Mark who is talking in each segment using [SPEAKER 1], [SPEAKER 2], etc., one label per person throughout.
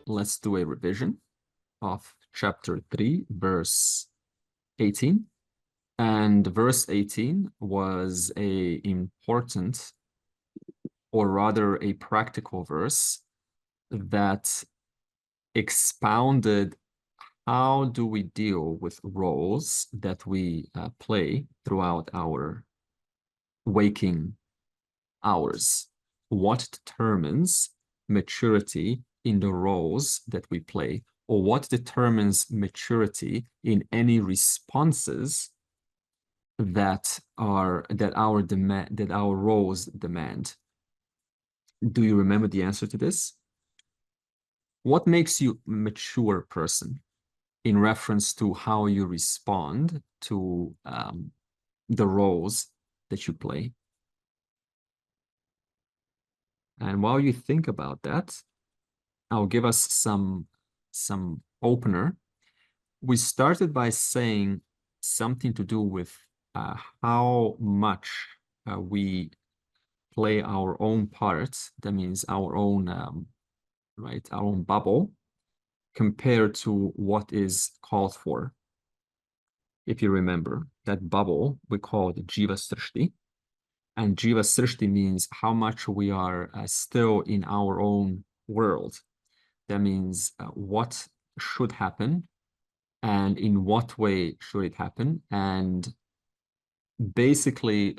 [SPEAKER 1] let's do a revision of chapter 3, verse 18. And verse 18 was a important, or rather a practical verse that expounded how do we deal with roles that we play throughout our waking hours. What determines maturity in the roles that we play, or what determines maturity in any responses that our roles demand. Do you remember the answer to this? What makes you a mature person in reference to how you respond to the roles that you play? And while you think about that, I'll give us some opener. We started by saying something to do with how much we play our own part. That means our own, our own bubble, compared to what is called for. If you remember, that bubble we called Jiva Srishti. And Jiva Srishti means how much we are still in our own world. That means what should happen and in what way should it happen, and basically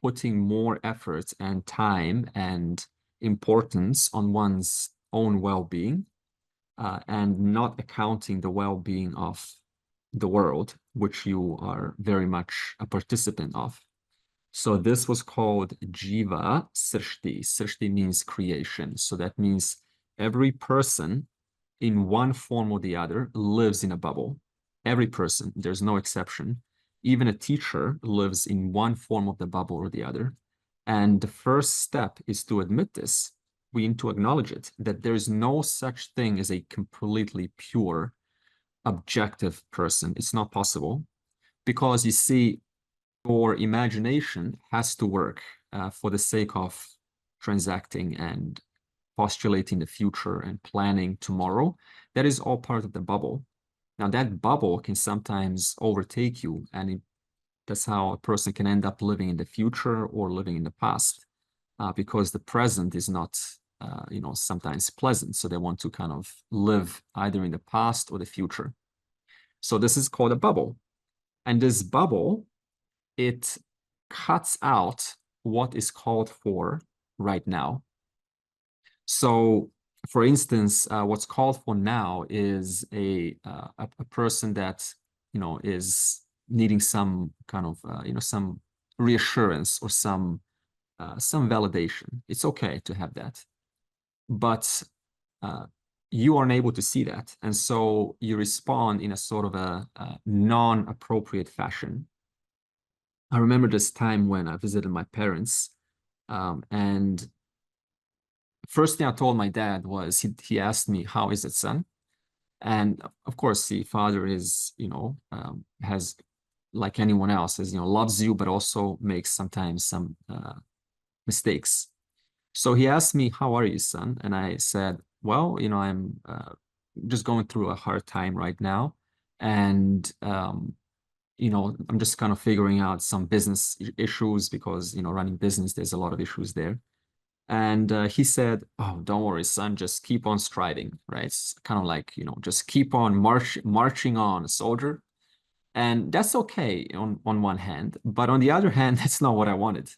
[SPEAKER 1] putting more effort and time and importance on one's own well-being and not accounting the well-being of the world, which you are very much a participant of. So this was called Jiva Srishti. Srishti means creation. So that means every person in one form or the other lives in a bubble. Every person, there's no exception. Even a teacher lives in one form of the bubble or the other. And the first step is to admit this. We need to acknowledge it, that there's no such thing as a completely pure, objective person. It's not possible, because you see, your imagination has to work for the sake of transacting and postulating the future and planning tomorrow. That is all part of the bubble. Now, that bubble can sometimes overtake you, and that's how a person can end up living in the future or living in the past, because the present is not, sometimes pleasant. So they want to kind of live either in the past or the future. So this is called a bubble. And this bubble, it cuts out what is called for right now. So, for instance, what's called for now is a person that is needing some kind of some reassurance or some validation. It's okay to have that, but you aren't able to see that, and so you respond in a sort of a non-appropriate fashion. I remember this time when I visited my parents, and first thing I told my dad was, he asked me, "How is it, son?" And of course, the father is, has, like anyone else, is, loves you, but also makes sometimes some mistakes. So he asked me, "How are you, son?" And I said, "Well, I'm just going through a hard time right now, and I'm just kind of figuring out some business issues, because, running business, there's a lot of issues there." And he said, "Oh, don't worry, son, just keep on striding," right? It's kind of like, just keep on marching on, soldier. And that's okay on one hand, but on the other hand, that's not what I wanted.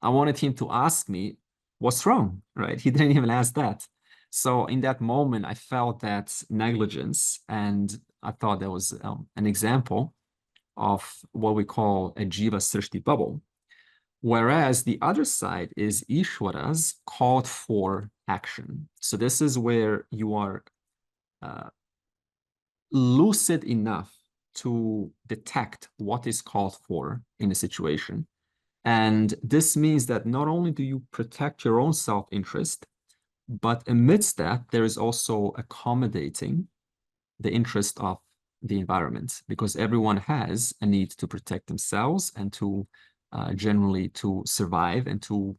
[SPEAKER 1] I wanted him to ask me, "What's wrong?" Right? He didn't even ask that. So in that moment, I felt that negligence, and I thought that was an example of what we call a Jiva Srishti bubble. Whereas the other side is Ishwara's called for action. So this is where you are lucid enough to detect what is called for in a situation. And this means that not only do you protect your own self-interest, but amidst that, there is also accommodating the interest of the environment, because everyone has a need to protect themselves and to generally to survive and to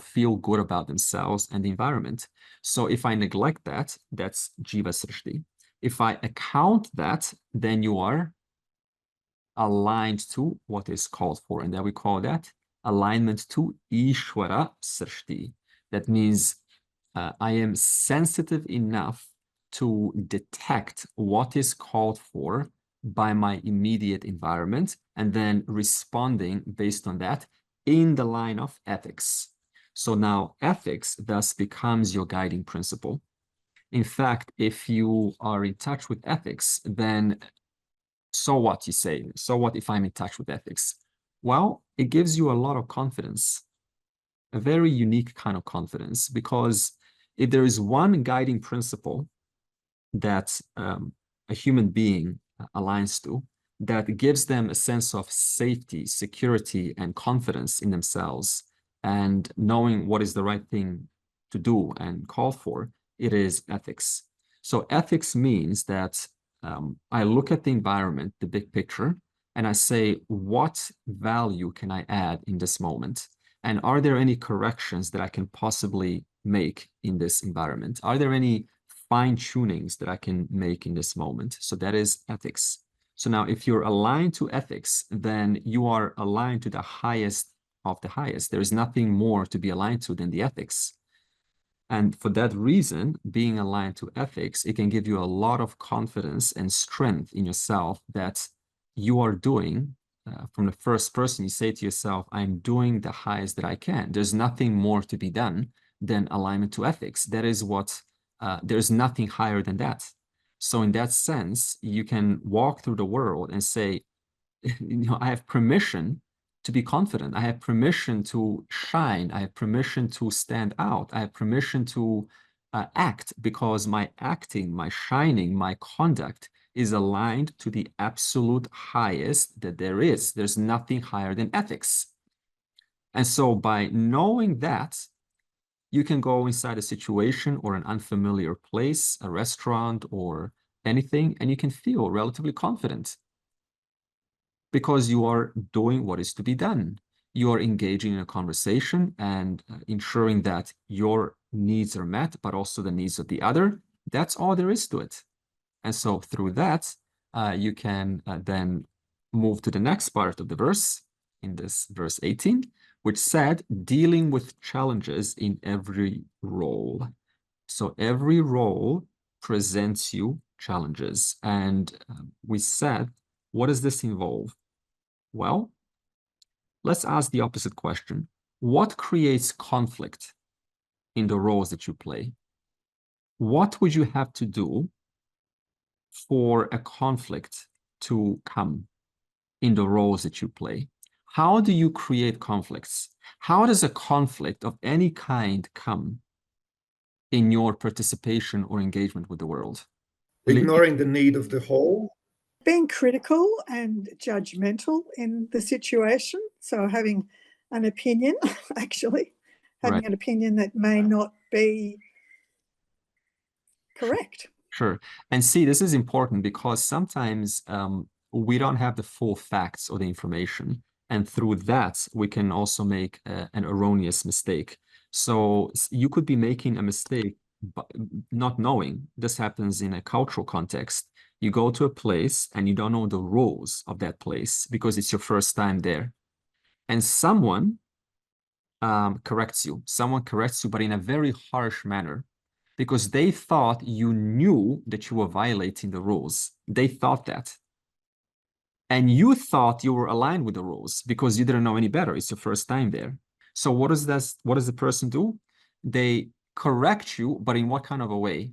[SPEAKER 1] feel good about themselves and the environment. So if I neglect that, that's jiva srishti. If I account that, then you are aligned to what is called for, and then we call that alignment to Ishvara srishti. That means I am sensitive enough to detect what is called for by my immediate environment and then responding based on that in the line of ethics. So now ethics thus becomes your guiding principle. In fact, if you are in touch with ethics, then so what, you say? So what if I'm in touch with ethics? Well, it gives you a lot of confidence, a very unique kind of confidence, because if there is one guiding principle that a human being aligns to, that gives them a sense of safety, security, and confidence in themselves, and knowing what is the right thing to do and call for, it is ethics. So ethics means that I look at the environment, the big picture, and I say, what value can I add in this moment? And are there any corrections that I can possibly make in this environment? Are there any fine tunings that I can make in this moment? So that is ethics. So now if you're aligned to ethics, then you are aligned to the highest of the highest. There is nothing more to be aligned to than the ethics. And for that reason, being aligned to ethics, it can give you a lot of confidence and strength in yourself that you are doing. From the first person, you say to yourself, I'm doing the highest that I can. There's nothing more to be done than alignment to ethics. That is what, there's nothing higher than that. So in that sense, you can walk through the world and say, I have permission to be confident. I have permission to shine. I have permission to stand out. I have permission to act, because my acting, my shining, my conduct is aligned to the absolute highest that there is. There's nothing higher than ethics. And so by knowing that, you can go inside a situation or an unfamiliar place, a restaurant or anything, and you can feel relatively confident, because you are doing what is to be done. You are engaging in a conversation and ensuring that your needs are met, but also the needs of the other. That's all there is to it. And so through that, you can then move to the next part of the verse, in this verse 18, which said, dealing with challenges in every role. So every role presents you challenges. And we said, what does this involve? Well, let's ask the opposite question. What creates conflict in the roles that you play? What would you have to do for a conflict to come in the roles that you play? How do you create conflicts? How does a conflict of any kind come in your participation or engagement with the world?
[SPEAKER 2] Ignoring the need of the whole.
[SPEAKER 3] Being critical and judgmental in the situation. So having an opinion, actually, having an opinion that may not be correct.
[SPEAKER 1] Sure. And see, this is important because sometimes we don't have the full facts or the information. And through that, we can also make an erroneous mistake. So you could be making a mistake, but not knowing. This happens in a cultural context. You go to a place and you don't know the rules of that place because it's your first time there. And someone corrects you. Someone corrects you, but in a very harsh manner, because they thought you knew that you were violating the rules. They thought that. And you thought you were aligned with the rules because you didn't know any better. It's your first time there. So what does the person do? They correct you, but in what kind of a way?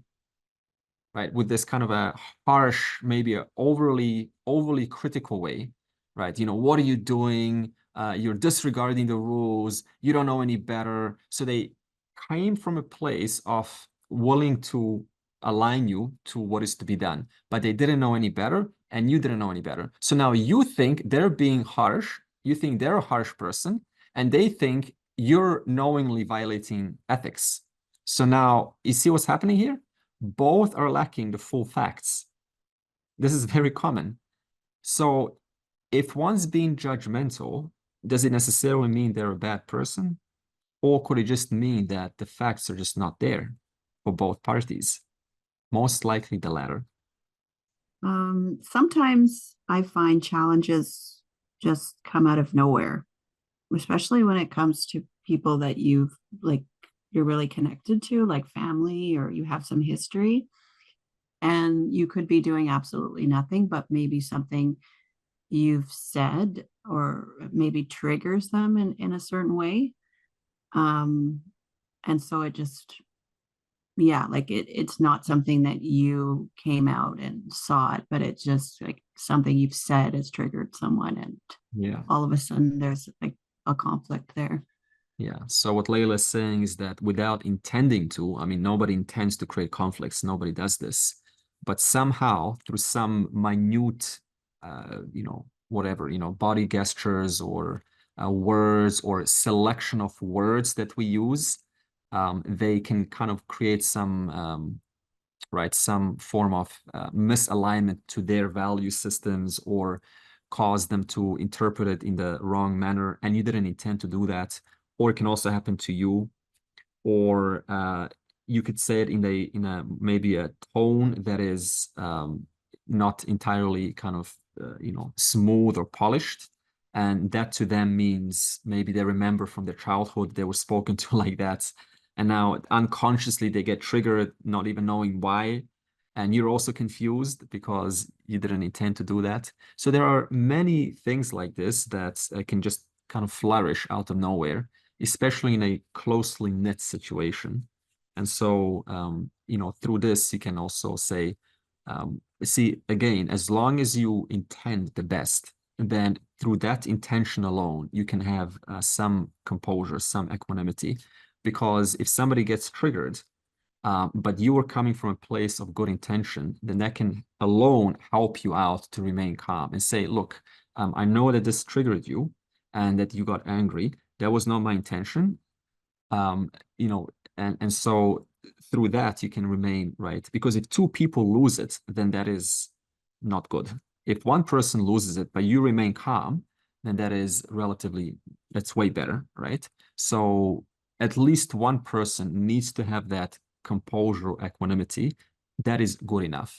[SPEAKER 1] Right? With this kind of a harsh, maybe a overly critical way, right? What are you doing? You're disregarding the rules. You don't know any better. So they came from a place of willing to align you to what is to be done, but they didn't know any better and you didn't know any better. So now you think they're being harsh. You think they're a harsh person and they think you're knowingly violating ethics. So now you see what's happening here? Both are lacking the full facts. This is very common. So if one's being judgmental, does it necessarily mean they're a bad person? Or could it just mean that the facts are just not there for both parties? Most likely the latter.
[SPEAKER 4] Sometimes I find challenges just come out of nowhere, especially when it comes to people that you're really connected to, like family, or you have some history, and you could be doing absolutely nothing, but maybe something you've said or maybe triggers them in a certain way. And so it just, yeah, like it's not something that you came out and saw it, but it's just like something you've said has triggered someone, and
[SPEAKER 1] yeah,
[SPEAKER 4] all of a sudden there's like a conflict there.
[SPEAKER 1] Yeah. So what Layla is saying is that without intending to, I mean, nobody intends to create conflicts. Nobody does this. But somehow, through some minute, whatever, body gestures or words or selection of words that we use, they can kind of create some, some form of misalignment to their value systems or cause them to interpret it in the wrong manner. And you didn't intend to do that. Or it can also happen to you, or you could say it in a maybe a tone that is not entirely kind of smooth or polished, and that to them means maybe they remember from their childhood they were spoken to like that, and now unconsciously they get triggered, not even knowing why, and you're also confused because you didn't intend to do that. So there are many things like this that can just kind of flourish out of nowhere, especially in a closely knit situation. And so, through this, you can also say, see, again, as long as you intend the best, then through that intention alone, you can have some composure, some equanimity. Because if somebody gets triggered, but you are coming from a place of good intention, then that can alone help you out to remain calm and say, look, I know that this triggered you and that you got angry. That was not my intention. And so through that you can remain right. Because if two people lose it, then that is not good. If one person loses it, but you remain calm, then that's way better, right? So at least one person needs to have that composure, equanimity. That is good enough.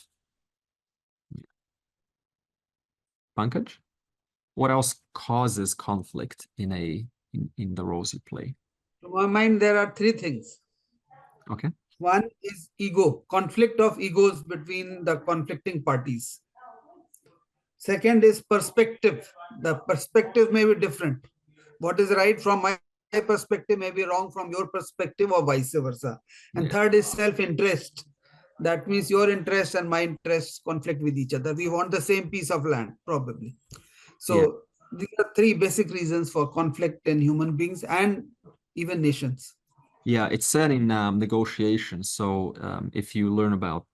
[SPEAKER 1] Pankaj, what else causes conflict in the roles you play?
[SPEAKER 5] To my mind, there are three things.
[SPEAKER 1] Okay.
[SPEAKER 5] One is ego, conflict of egos between the conflicting parties. Second is perspective. The perspective may be different. What is right from my perspective may be wrong from your perspective, or vice versa. And third is self-interest. That means your interest and my interests conflict with each other. We want the same piece of land, probably. So these are three basic reasons for conflict in human beings and even nations.
[SPEAKER 1] Yeah, it's said in negotiation. So if you learn about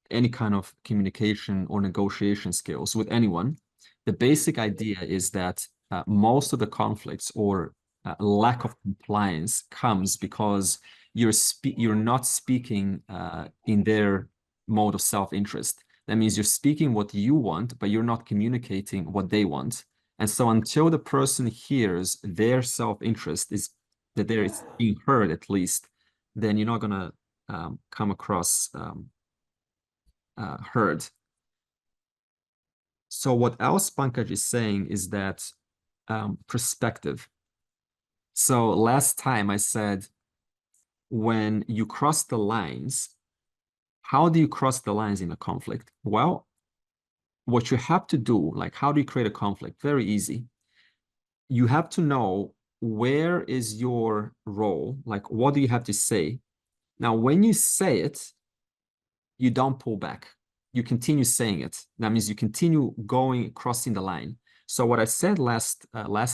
[SPEAKER 1] any kind of communication or negotiation skills with anyone, the basic idea is that most of the conflicts or lack of compliance comes because you're not speaking in their mode of self-interest. That means you're speaking what you want, but you're not communicating what they want. And so until the person hears their self-interest is that there is being heard at least, then you're not going to come across heard. So what else Pankaj is saying is that perspective. So last time I said, when you cross the lines, how do you cross the lines in a conflict? Well, what you have to do, like how do you create a conflict? Very easy. You have to know where is your role, like what do you have to say? Now, when you say it, you don't pull back. You continue saying it. That means you continue going, crossing the line. So what I said last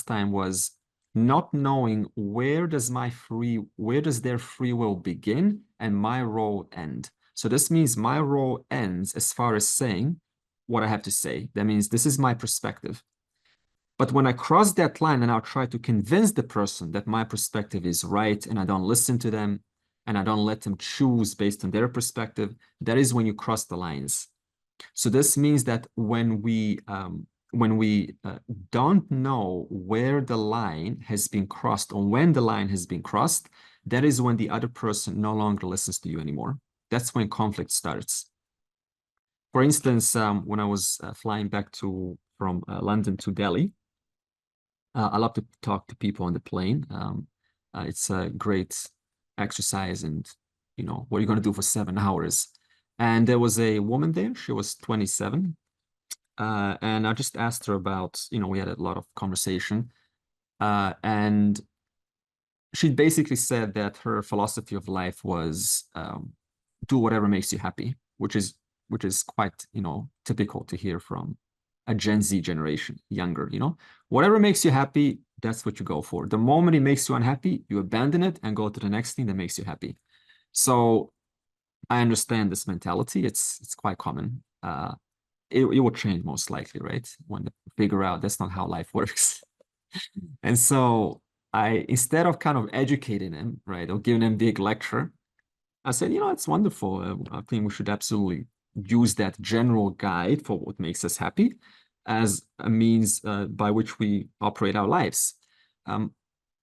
[SPEAKER 1] time was not knowing where does their free will begin and my role end. So this means my role ends as far as saying what I have to say. That means this is my perspective. But when I cross that line and I'll try to convince the person that my perspective is right and I don't listen to them and I don't let them choose based on their perspective, that is when you cross the lines. So this means that when we when we don't know where the line has been crossed or when the line has been crossed, that is when the other person no longer listens to you anymore. That's when conflict starts. For instance, when I was flying back from London to Delhi, I love to talk to people on the plane. It's a great exercise, and you know, what are you going to do for 7 hours? And there was a woman there. She was 27. And I just asked her about, you know, we had a lot of conversation. And she basically said that her philosophy of life was do whatever makes you happy, which is quite, you know, typical to hear from a Gen Z generation, younger, you know, whatever makes you happy, that's what you go for. The moment it makes you unhappy, you abandon it and go to the next thing that makes you happy. So I understand this mentality. It's quite common. It will change most likely, right? When they figure out that's not how life works. And so instead of kind of educating them, right, or giving them a big lecture, I said, you know, it's wonderful. I think we should absolutely use that general guide for what makes us happy as a means by which we operate our lives.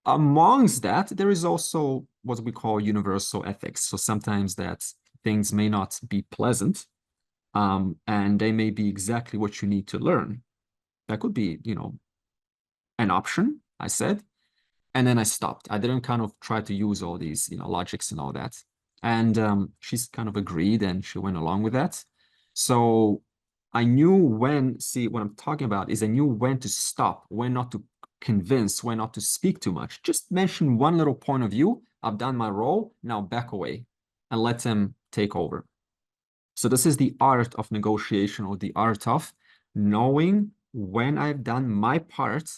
[SPEAKER 1] Amongst that, there is also what we call universal ethics. So sometimes that things may not be pleasant, and they may be exactly what you need to learn. That could be, you know, an option, I said. And then I stopped. I didn't kind of try to use all these, you know, logics and all that. And she's kind of agreed and she went along with that. So I knew when, see, what I'm talking about is I knew when to stop, when not to convince, when not to speak too much. Just mention one little point of view. I've done my role, now back away and let them take over. So this is the art of negotiation, or the art of knowing when I've done my part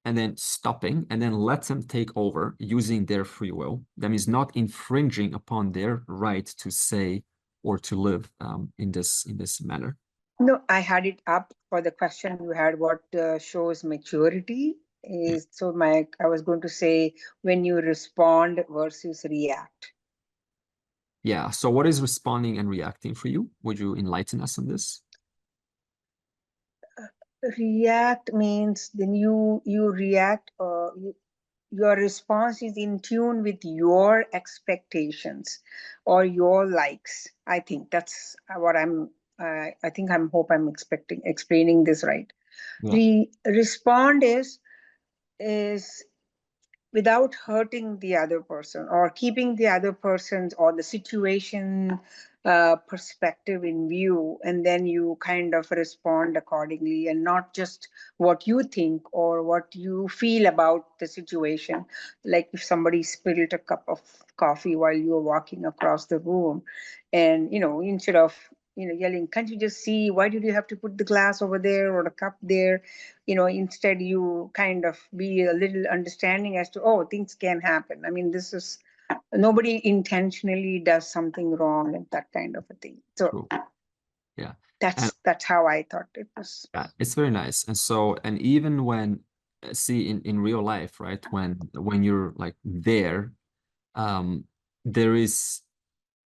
[SPEAKER 1] and then stopping and then let them take over using their free will. That means not infringing upon their right to say or to live in this manner.
[SPEAKER 6] No, I had it up for the question you had, what shows maturity is. So I was going to say when you respond versus react.
[SPEAKER 1] Yeah. So what is responding and reacting for you? Would you enlighten us on this?
[SPEAKER 6] React means then you react, your response is in tune with your expectations or your likes. I think that's what I hope I'm explaining this right.
[SPEAKER 1] Yeah.
[SPEAKER 6] Respond is without hurting the other person or keeping the other person's or the situation perspective in view, and then you kind of respond accordingly and not just what you think or what you feel about the situation. Like if somebody spilled a cup of coffee while you were walking across the room, and instead of yelling, can't you just see, why did you have to put the glass over there or the cup there? Instead you kind of be a little understanding as to, oh, things can happen. I mean, this is, nobody intentionally does something wrong and that kind of a thing. So
[SPEAKER 1] True. Yeah,
[SPEAKER 6] that's how I thought it was.
[SPEAKER 1] Yeah, it's very nice. And so, and even when, see, in real life, right, when you're like there there is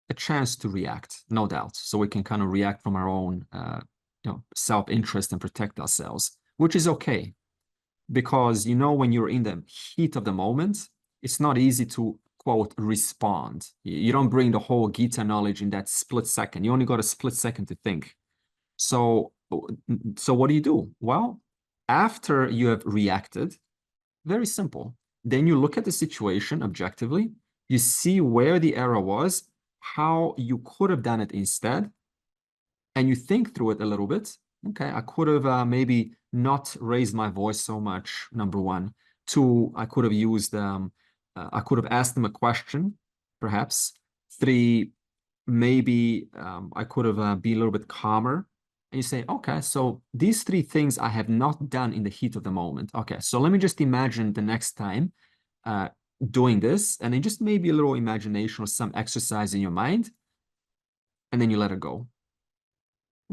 [SPEAKER 1] a chance to react, no doubt. So we can kind of react from our own self-interest and protect ourselves, which is okay. Because when you're in the heat of the moment, it's not easy to, quote, respond. You don't bring the whole Gita knowledge in that split second. You only got a split second to think. So what do? Well, after you have reacted, very simple. Then you look at the situation objectively. You see where the error was, how you could have done it instead, and you think through it a little bit. Okay, I could have maybe not raised my voice so much, number one. Two, I could have used, I could have asked them a question, perhaps. Three, maybe I could have been a little bit calmer. And you say, okay, so these three things I have not done in the heat of the moment. Okay, so let me just imagine the next time doing this, and then just maybe a little imagination or some exercise in your mind, and then you let it go.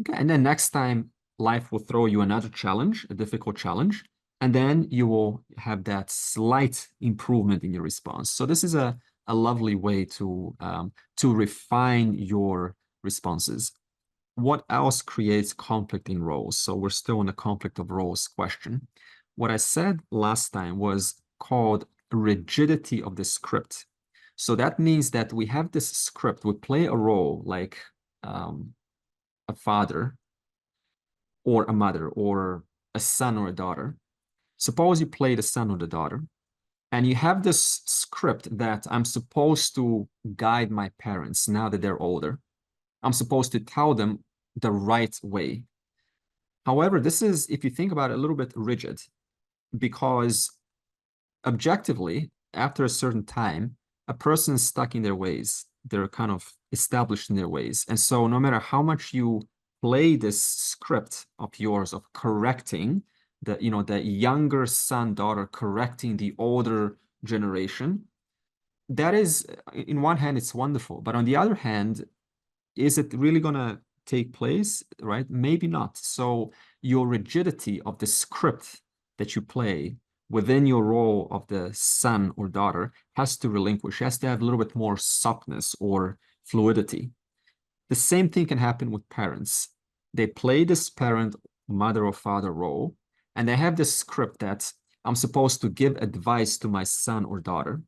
[SPEAKER 1] Okay, and then next time life will throw you another challenge, a difficult challenge, and then you will have that slight improvement in your response. So this is a lovely way to refine your responses. what else creates conflict in roles? So we're still in the conflict of roles question. What I said last time was called rigidity of the script. So that means that we have this script, we play a role like a father or a mother or a son or a daughter. Suppose you play the son or the daughter, and you have this script that I'm supposed to guide my parents now that they're older. I'm supposed to tell them the right way. However, this is, if you think about it, a little bit rigid, because objectively, after a certain time, a person is stuck in their ways. They're kind of established in their ways. And so no matter how much you play this script of yours of correcting the younger son, daughter, correcting the older generation, that is, in one hand, it's wonderful. But on the other hand, is it really going to take place, right? Maybe not. So your rigidity of the script that you play within your role of the son or daughter has to relinquish, has to have a little bit more softness or fluidity. The same thing can happen with parents. They play this parent, mother or father role, and they have this script that I'm supposed to give advice to my son or daughter.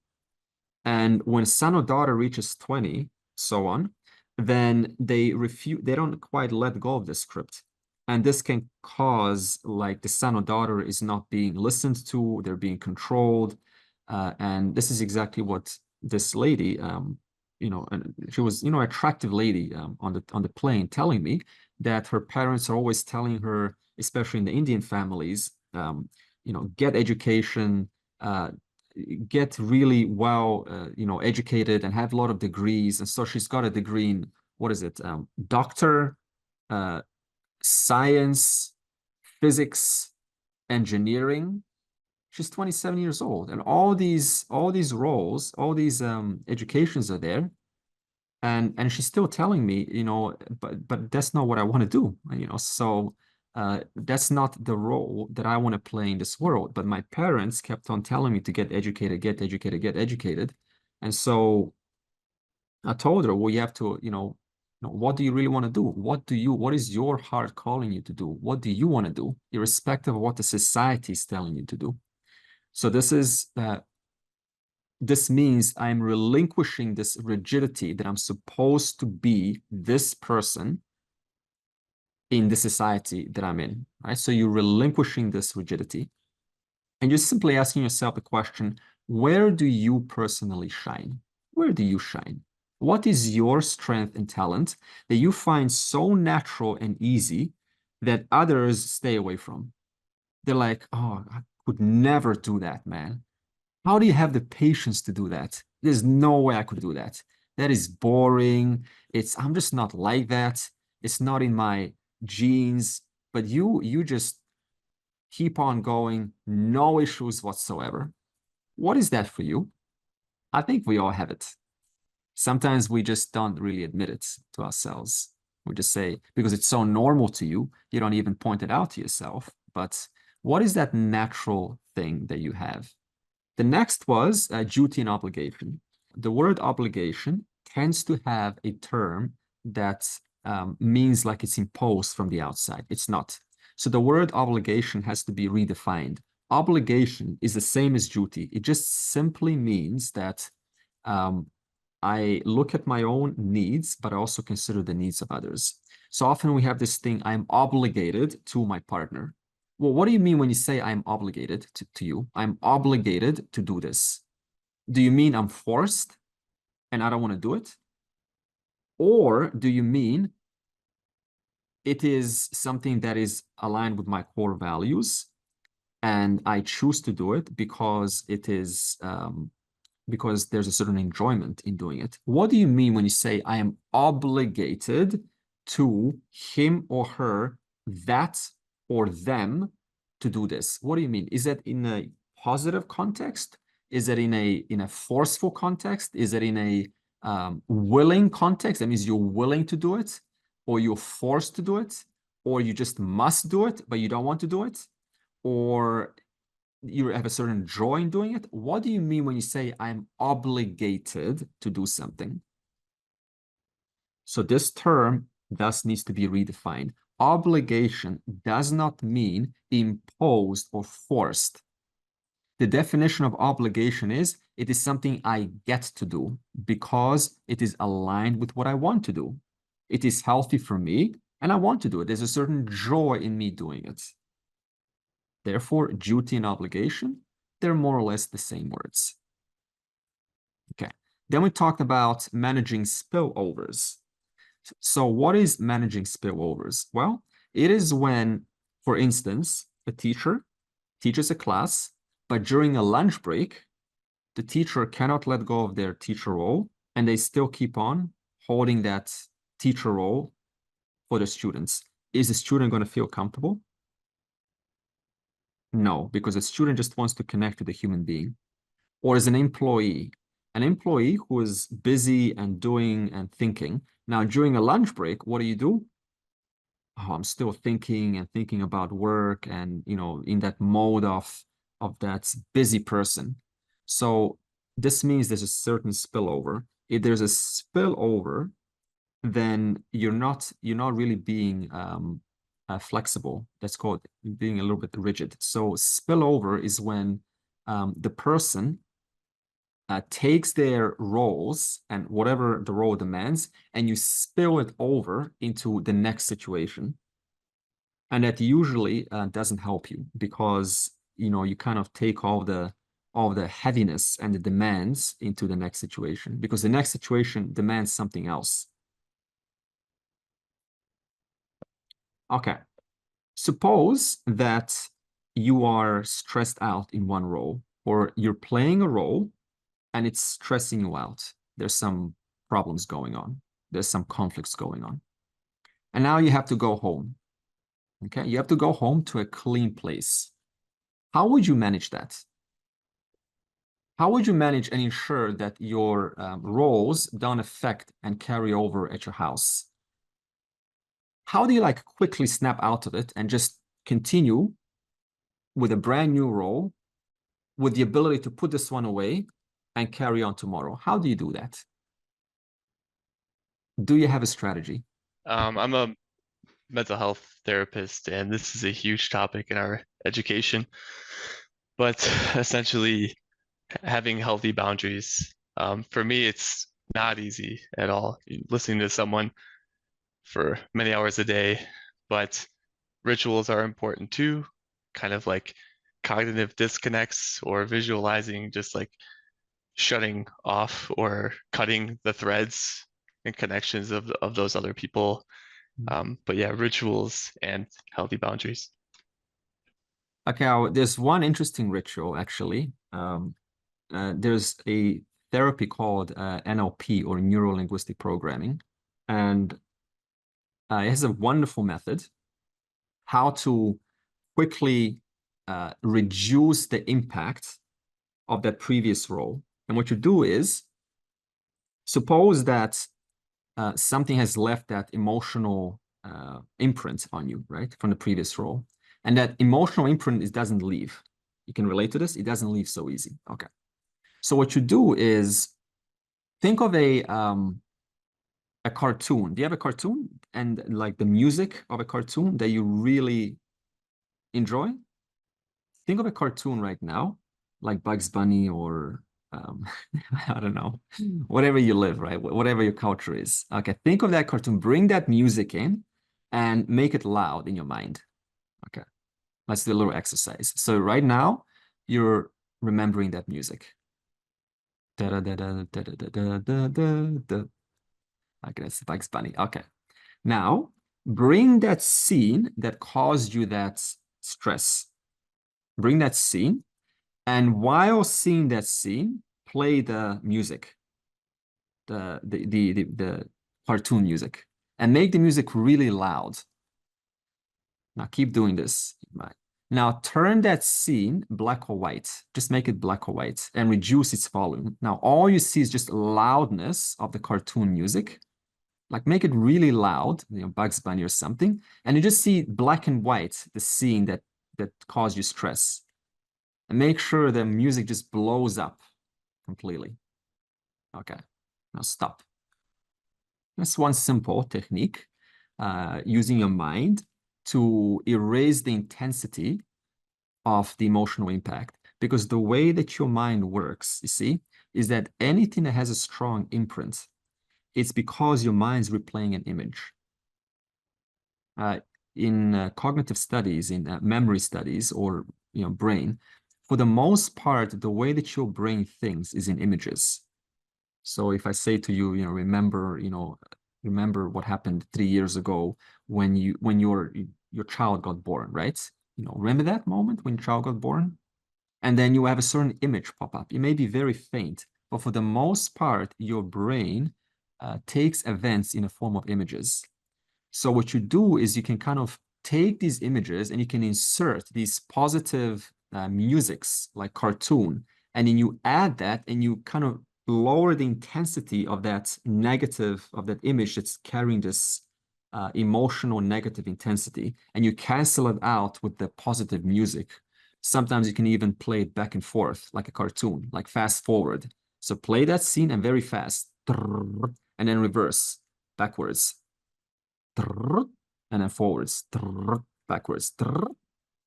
[SPEAKER 1] And when son or daughter reaches 20, so on, then they don't quite let go of the script. And this can cause, like, the son or daughter is not being listened to, they're being controlled. And this is exactly what this lady, and she was, attractive lady on the plane, telling me that her parents are always telling her, especially in the Indian families, get education, get really well, educated and have a lot of degrees. And so she's got a degree in, what is it? Doctor, science, physics, engineering. She's 27 years old, and all these roles, all these educations are there. And she's still telling me, but that's not what I want to do, so that's not the role that I want to play in this world. But my parents kept on telling me to get educated, get educated, get educated. And so I told her, well, you have to, what do you really want to do? What is your heart calling you to do? What do you want to do, irrespective of what the society is telling you to do? So this means I'm relinquishing this rigidity that I'm supposed to be this person in the society that I'm in, right? So you're relinquishing this rigidity, and you're simply asking yourself the question, where do you personally shine? Where do you shine? What is your strength and talent that you find so natural and easy that others stay away from? They're like, oh, I could never do that, man. How do you have the patience to do that? There's no way I could do that. That is boring. I'm just not like that. It's not in my genes. But you just keep on going, no issues whatsoever. What is that for you? I think we all have it. Sometimes we just don't really admit it to ourselves. We just say, because it's so normal to you, you don't even point it out to yourself. But what is that natural thing that you have? The next was duty and obligation. The word obligation tends to have a term that means like it's imposed from the outside. It's not. So the word obligation has to be redefined. Obligation is the same as duty. It just simply means that I look at my own needs, but I also consider the needs of others. So often we have this thing, I'm obligated to my partner. Well, what do you mean when you say I'm obligated to you? I'm obligated to do this. Do you mean I'm forced and I don't want to do it? Or do you mean it is something that is aligned with my core values and I choose to do it because it is because there's a certain enjoyment in doing it? What do you mean when you say I am obligated to him or her, that or them, to do this? What do you mean? Is that in a positive context? Is it in a forceful context? Is it in a willing context? That means you're willing to do it, or you're forced to do it, or you just must do it, but you don't want to do it, or you have a certain joy in doing it? What do you mean when you say I'm obligated to do something? So this term thus needs to be redefined. Obligation does not mean imposed or forced. The definition of obligation is it is something I get to do because it is aligned with what I want to do. It is healthy for me and I want to do it. There's a certain joy in me doing it. Therefore, duty and obligation, they're more or less the same words. Okay. Then we talked about managing spillovers. So what is managing spillovers? Well, it is when, for instance, a teacher teaches a class, but during a lunch break, the teacher cannot let go of their teacher role, and they still keep on holding that teacher role for the students. Is the student going to feel comfortable? No, because the student just wants to connect with a human being. Or as an employee who is busy and doing and thinking. Now, during a lunch break, what do? Oh, I'm still thinking and thinking about work and, in that mode of that busy person. So this means there's a certain spillover. If there's a spillover, then you're not really being flexible. That's called being a little bit rigid. So spillover is when the person takes their roles and whatever the role demands, and you spill it over into the next situation. And that usually doesn't help you because, you kind of take all the heaviness and the demands into the next situation because the next situation demands something else. Okay. Suppose that you are stressed out in one role, or you're playing a role and it's stressing you out. There's some problems going on. There's some conflicts going on. And now you have to go home. Okay, you have to go home to a clean place. How would you manage that? How would you manage and ensure that your roles don't affect and carry over at your house? How do you quickly snap out of it and just continue with a brand new role with the ability to put this one away and carry on tomorrow? How do you do that? Do you have a strategy?
[SPEAKER 7] I'm a mental health therapist, and this is a huge topic in our education. But essentially, having healthy boundaries, for me, it's not easy at all. Listening to someone for many hours a day, but rituals are important too, kind of like cognitive disconnects or visualizing, just like shutting off or cutting the threads and connections of those other people. But yeah, rituals and healthy boundaries.
[SPEAKER 1] Okay, there's one interesting ritual actually. There's a therapy called NLP, or neuro-linguistic programming, and it has a wonderful method how to quickly reduce the impact of that previous role. And what you do is, suppose that something has left that emotional imprint on you, right, from the previous role. And that emotional imprint doesn't leave. You can relate to this. It doesn't leave so easy. Okay. So what you do is think of a cartoon. Do you have a cartoon and the music of a cartoon that you really enjoy? Think of a cartoon right now, like Bugs Bunny or I don't know, whatever you live, right? Whatever your culture is. Okay, think of that cartoon, bring that music in and make it loud in your mind. Okay, let's do a little exercise. So right now, you're remembering that music. Da, da, da, da, da, da, da, da, da, da. Okay, that's Bugs Bunny. Okay, now bring that scene that caused you that stress. Bring that scene, and while seeing that scene, play the music, the cartoon music, and make the music really loud. Now keep doing this. Now turn that scene black or white. Just make it black or white and reduce its volume. Now all you see is just loudness of the cartoon music. Make it really loud, Bugs Bunny or something, and you just see black and white, the scene that caused you stress. And make sure the music just blows up completely. Okay, now stop. That's one simple technique. using your mind to erase the intensity of the emotional impact. Because the way that your mind works, you see, is that anything that has a strong imprint, it's because your mind's replaying an image. In cognitive studies, in memory studies, or brain, for the most part, the way that your brain thinks is in images. So if I say to you, remember what happened 3 years ago when your child got born, right? Remember that moment when your child got born? And then you have a certain image pop up. It may be very faint, but for the most part, your brain takes events in a form of images. So what you do is you can kind of take these images and you can insert these positive musics like cartoon, and then you add that and you kind of lower the intensity of that negative, of that image that's carrying this emotional negative intensity, and you cancel it out with the positive music. Sometimes you can even play it back and forth like a cartoon, like fast forward. So play that scene and very fast, and then reverse, backwards, and then forwards, backwards.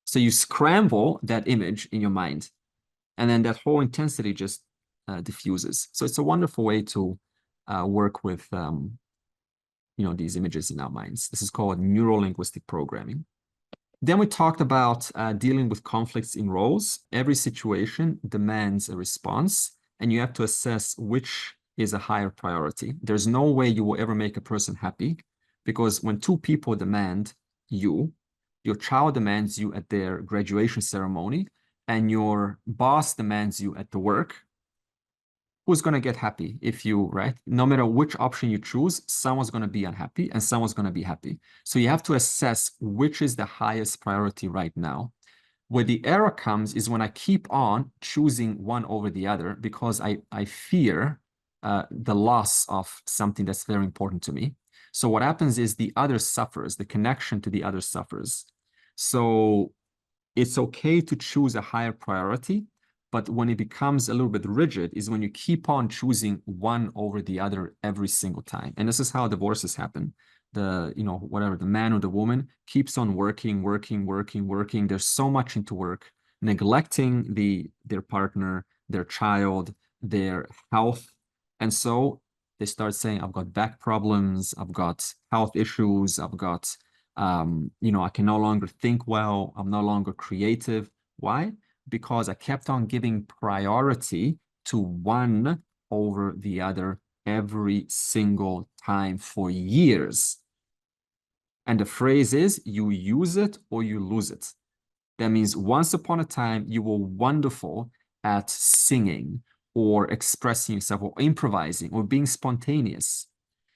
[SPEAKER 1] So you scramble that image in your mind, and then that whole intensity just diffuses. So it's a wonderful way to work with these images in our minds. This is called neuro-linguistic programming. Then we talked about dealing with conflicts in roles. Every situation demands a response, and you have to assess which is a higher priority. There's no way you will ever make a person happy, because when two people demand you, your child demands you at their graduation ceremony, and your boss demands you at the work, who's going to get happy if you, right? No matter which option you choose, someone's going to be unhappy and someone's going to be happy. So you have to assess which is the highest priority right now. Where the error comes is when I keep on choosing one over the other because I fear the loss of something that's very important to me. So what happens is the other suffers, the connection to the other suffers. So it's okay to choose a higher priority, but when it becomes a little bit rigid is when you keep on choosing one over the other every single time. And this is how divorces happen. The man or the woman keeps on working. There's so much into work, neglecting their partner, their child, their health. And so they start saying, I've got back problems, I've got health issues, I've got, I can no longer think well, I'm no longer creative. Why? Because I kept on giving priority to one over the other every single time for years. And the phrase is, you use it or you lose it. That means once upon a time, you were wonderful at singing or expressing yourself or improvising or being spontaneous.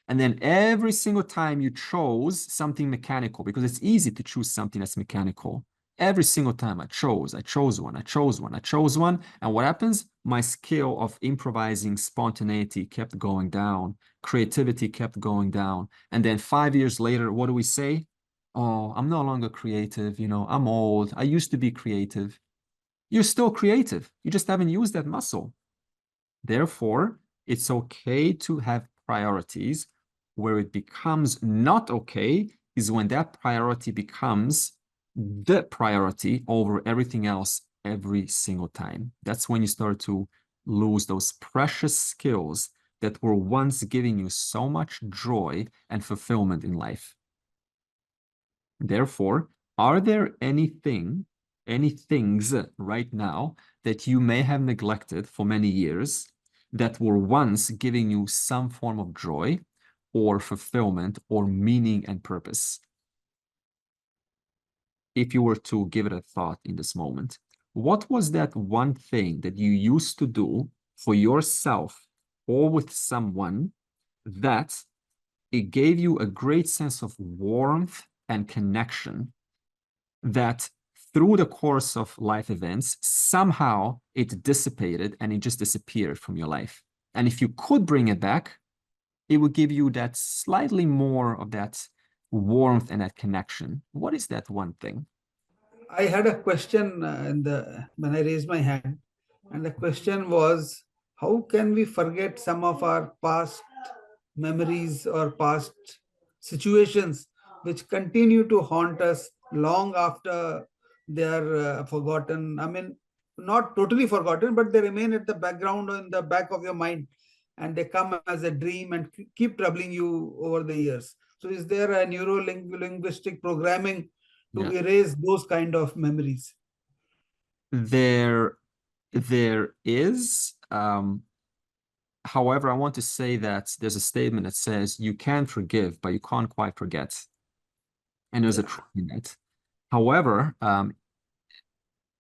[SPEAKER 1] And then every single time you chose something mechanical, because it's easy to choose something that's mechanical. Every single time I chose one. And what happens? My skill of improvising spontaneity kept going down. Creativity kept going down. And then 5 years later, what do we say? Oh, I'm no longer creative. I'm old. I used to be creative. You're still creative. You just haven't used that muscle. Therefore, it's okay to have priorities. Where it becomes not okay is when that priority becomes the priority over everything else every single time. That's when you start to lose those precious skills that were once giving you so much joy and fulfillment in life. Therefore, are there any things right now that you may have neglected for many years that were once giving you some form of joy or fulfillment or meaning and purpose? If you were to give it a thought in this moment, what was that one thing that you used to do for yourself or with someone that it gave you a great sense of warmth and connection, that through the course of life events, somehow it dissipated and it just disappeared from your life? And if you could bring it back, it would give you that slightly more of that warmth and that connection. What is that one thing?
[SPEAKER 5] I had a question when I raised my hand, and the question was, how can we forget some of our past memories or past situations which continue to haunt us long after they are forgotten. I mean, not totally forgotten, but they remain at the background or in the back of your mind, and they come as a dream and keep troubling you over the years. So is there a neuro-linguistic programming to erase those kind of memories?
[SPEAKER 1] There is. However, I want to say that there's a statement that says you can forgive, but you can't quite forget. And there's a truth in that. However,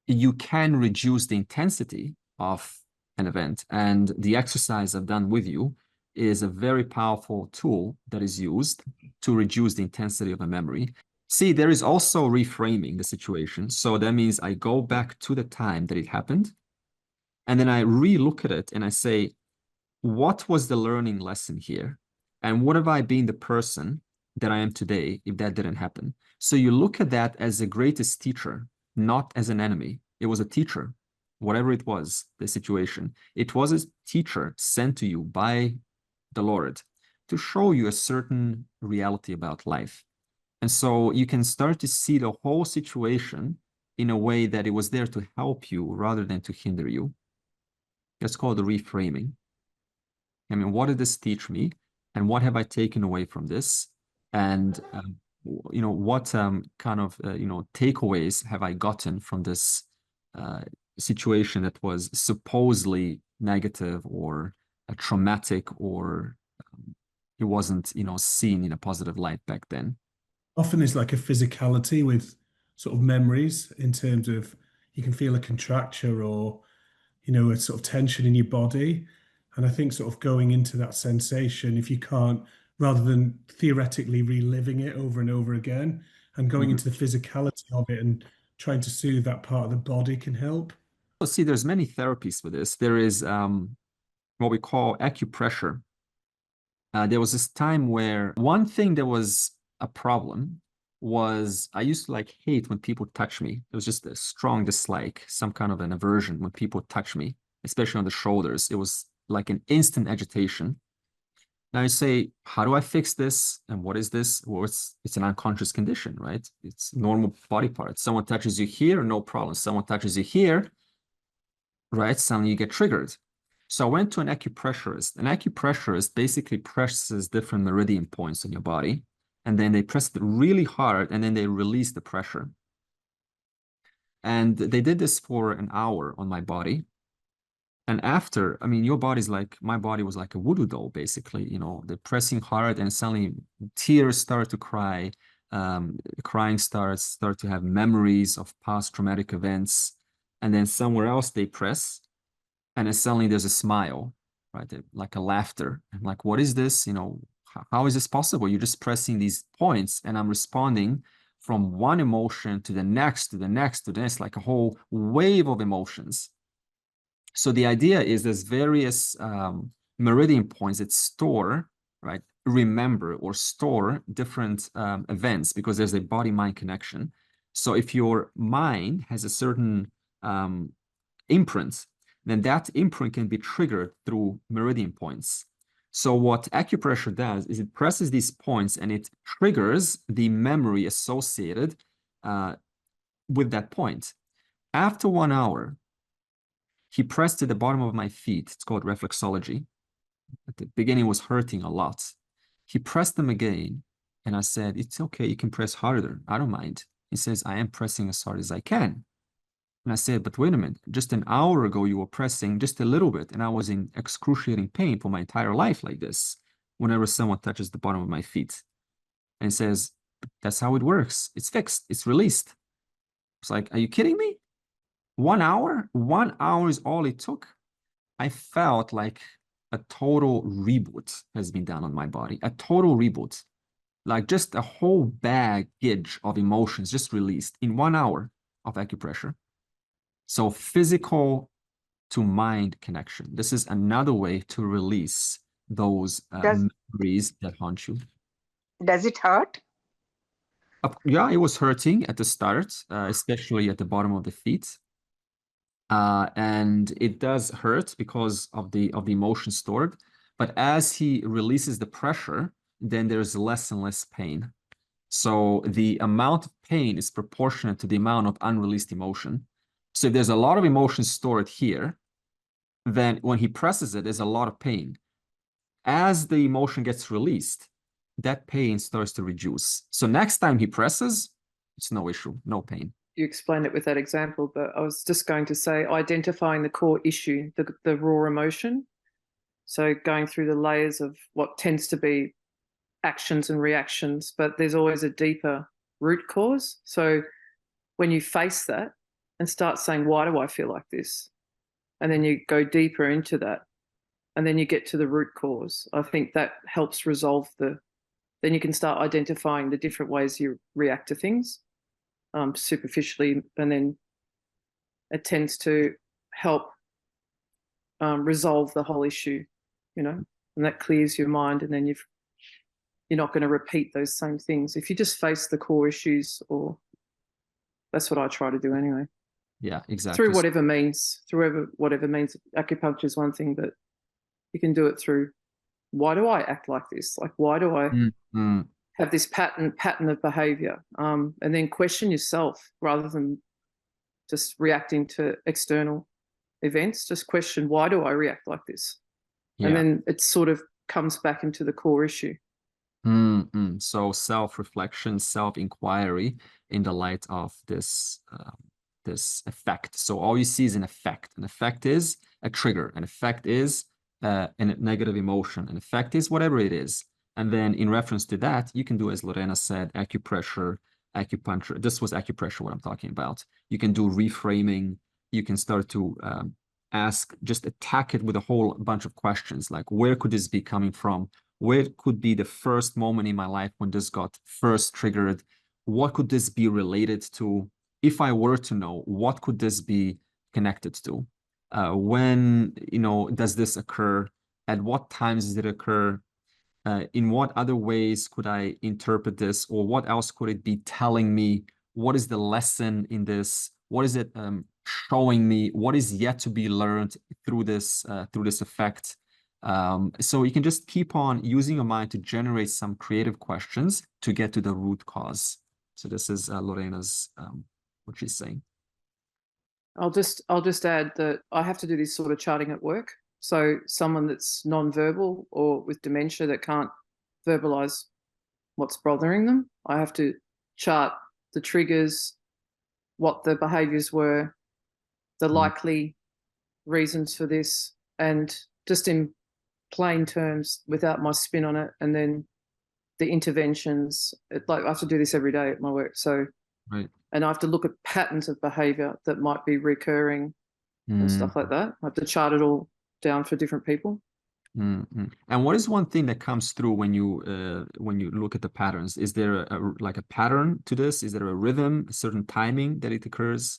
[SPEAKER 1] you can reduce the intensity of an event. And the exercise I've done with you is a very powerful tool that is used to reduce the intensity of a memory. See, there is also reframing the situation. So that means I go back to the time that it happened, and then I re-look at it and I say, what was the learning lesson here? And would have I been the person that I am today if that didn't happen? So you look at that as the greatest teacher, not as an enemy. It was a teacher, whatever it was, the situation. It was a teacher sent to you by the Lord to show you a certain reality about life. And so you can start to see the whole situation in a way that it was there to help you rather than to hinder you. That's called reframing. I mean, what did this teach me? And what have I taken away from this? And, what kind of, takeaways have I gotten from this situation that was supposedly negative or traumatic, or it wasn't, seen in a positive light back then?
[SPEAKER 8] Often it's like a physicality with sort of memories, in terms of you can feel a contracture or, a sort of tension in your body. And I think sort of going into that sensation, if you can't, rather than theoretically reliving it over and over again, and going into the physicality of it and trying to soothe that part of the body can help.
[SPEAKER 1] Well, see, there's many therapies for this. There is what we call acupressure. There was this time where one thing that was a problem was I used to hate when people touch me. It was just a strong dislike, some kind of an aversion when people touch me, especially on the shoulders. It was like an instant agitation. Now you say, how do I fix this? And what is this? Well, it's an unconscious condition, right? It's normal body parts. Someone touches you here, no problem. Someone touches you here, right? Suddenly you get triggered. So I went to an acupressurist. An acupressurist basically presses different meridian points in your body, and then they press it really hard, and then they release the pressure. And they did this for an hour on my body. And after, I mean, your body's like, my body was like a voodoo doll, basically. They're pressing hard, and suddenly tears start to cry. Crying start to have memories of past traumatic events. And then somewhere else they press, and then suddenly there's a smile, right? Like a laughter. I'm like, what is this? How is this possible? You're just pressing these points, and I'm responding from one emotion to the next, to the next, to the next, like a whole wave of emotions. So the idea is there's various meridian points that store, right, remember or store different events, because there's a body-mind connection. So if your mind has a certain imprint, then that imprint can be triggered through meridian points. So what acupressure does is it presses these points and it triggers the memory associated with that point. After 1 hour, he pressed to the bottom of my feet. It's called reflexology. At the beginning, it was hurting a lot. He pressed them again, and I said, it's okay, you can press harder. I don't mind. He says, I am pressing as hard as I can. And I said, but wait a minute, just an hour ago, you were pressing just a little bit, and I was in excruciating pain for my entire life like this, whenever someone touches the bottom of my feet. And he says, that's how it works. It's fixed. It's released. It's like, are you kidding me? 1 hour? 1 hour is all it took. I felt like a total reboot has been done on my body. A total reboot. Like just a whole baggage of emotions just released in 1 hour of acupressure. So physical to mind connection. This is another way to release those memories that haunt you.
[SPEAKER 6] Does it hurt?
[SPEAKER 1] Yeah, it was hurting at the start, especially at the bottom of the feet. And it does hurt because of the emotion stored. But as he releases the pressure, then there's less and less pain. So the amount of pain is proportionate to the amount of unreleased emotion. So if there's a lot of emotion stored here, then when he presses it, there's a lot of pain. As the emotion gets released, that pain starts to reduce. So next time he presses, it's no issue, no pain.
[SPEAKER 9] You explained it with that example, but I was just going to say identifying the core issue, the raw emotion. So going through the layers of what tends to be actions and reactions, but there's always a deeper root cause. So when you face that and start saying, why do I feel like this? And then you go deeper into that, and then you get to the root cause. I think that helps resolve then you can start identifying the different ways you react to things superficially, and then it tends to help resolve the whole issue, and that clears your mind, and then you're not going to repeat those same things if you just face the core issues. Or that's what I try to do anyway.
[SPEAKER 1] Yeah, exactly.
[SPEAKER 9] Through whatever means. Acupuncture is one thing, but you can do it through, why do I act like this? Like, why do I have this pattern of behavior? And then question yourself rather than just reacting to external events. Just question, why do I react like this? Yeah. And then it sort of comes back into the core issue.
[SPEAKER 1] So self-reflection, self-inquiry in the light of this effect. So all you see is an effect. An effect is a trigger. An effect is a negative emotion. An effect is whatever it is. And then in reference to that, you can do, as Lorena said, acupressure, acupuncture. This was acupressure, what I'm talking about. You can do reframing. You can start to just attack it with a whole bunch of questions, like, where could this be coming from? Where could be the first moment in my life when this got first triggered? What could this be related to? If I were to know, what could this be connected to? When, does this occur? At what times does it occur? In what other ways could I interpret this? Or what else could it be telling me? What is the lesson in this? What is it showing me? What is yet to be learned through this effect? So you can just keep on using your mind to generate some creative questions to get to the root cause. So this is Lorena's what she's saying.
[SPEAKER 9] I'll just add that I have to do this sort of charting at work. So someone that's non-verbal or with dementia that can't verbalize what's bothering them, I have to chart the triggers, what the behaviors were, the likely reasons for this, and just in plain terms without my spin on it, and then the interventions. I have to do this every day at my work. So, right. And I have to look at patterns of behavior that might be recurring and stuff like that. I have to chart it all down for different people.
[SPEAKER 1] And what is one thing that comes through when you look at the patterns? Is there a pattern to this? Is there a rhythm, a certain timing that it occurs,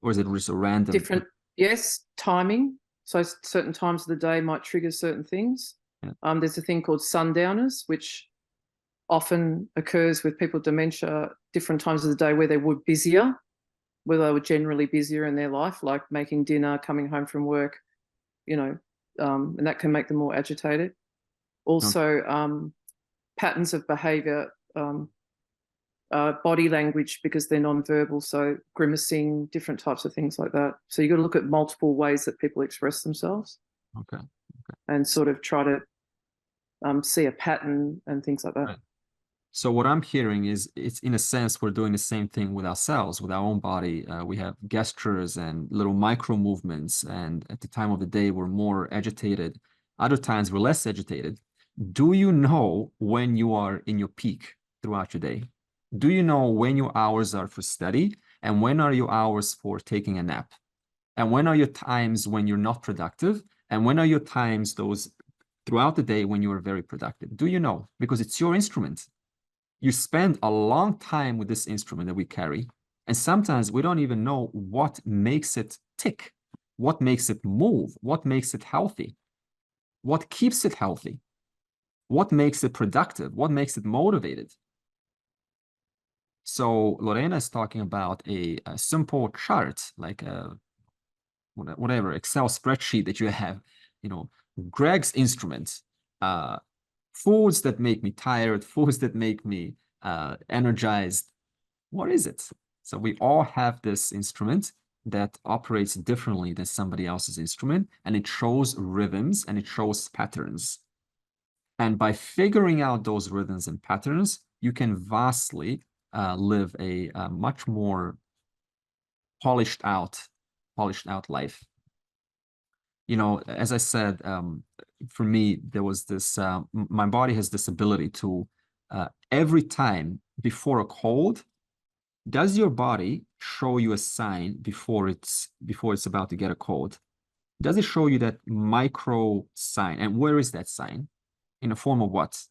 [SPEAKER 1] or is it just a random?
[SPEAKER 9] Different, yes, timing. So certain times of the day might trigger certain things. Yeah. There's a thing called sundowners, which often occurs with people with dementia, different times of the day where they were busier, where they were generally busier in their life, like making dinner, coming home from work, and that can make them more agitated. Also, patterns of behavior, body language, because they're non-verbal, so grimacing, different types of things like that. So you've got to look at multiple ways that people express themselves.
[SPEAKER 1] Okay.
[SPEAKER 9] And sort of try to see a pattern and things like that.
[SPEAKER 1] Right. So what I'm hearing is, it's in a sense, we're doing the same thing with ourselves, with our own body. We have gestures and little micro movements, and at the time of the day, we're more agitated. Other times, we're less agitated. Do you know when you are in your peak throughout your day? Do you know when your hours are for study, and when are your hours for taking a nap? And when are your times when you're not productive? And when are your times those throughout the day when you are very productive? Do you know? Because it's your instrument. You spend a long time with this instrument that we carry, and sometimes we don't even know what makes it tick, what makes it move, what makes it healthy, what keeps it healthy, what makes it productive, what makes it motivated. So Lorena is talking about a simple chart, like a whatever Excel spreadsheet that you have, Greg's instrument, foods that make me tired, foods that make me energized. What is it? So we all have this instrument that operates differently than somebody else's instrument, and it shows rhythms and it shows patterns. And by figuring out those rhythms and patterns, you can vastly live a much more polished out life. You know, as I said, for me, there was this, my body has this ability to, every time before a cold, does your body show you a sign before it's about to get a cold? Does it show you that micro sign? And where is that sign? In the form of what?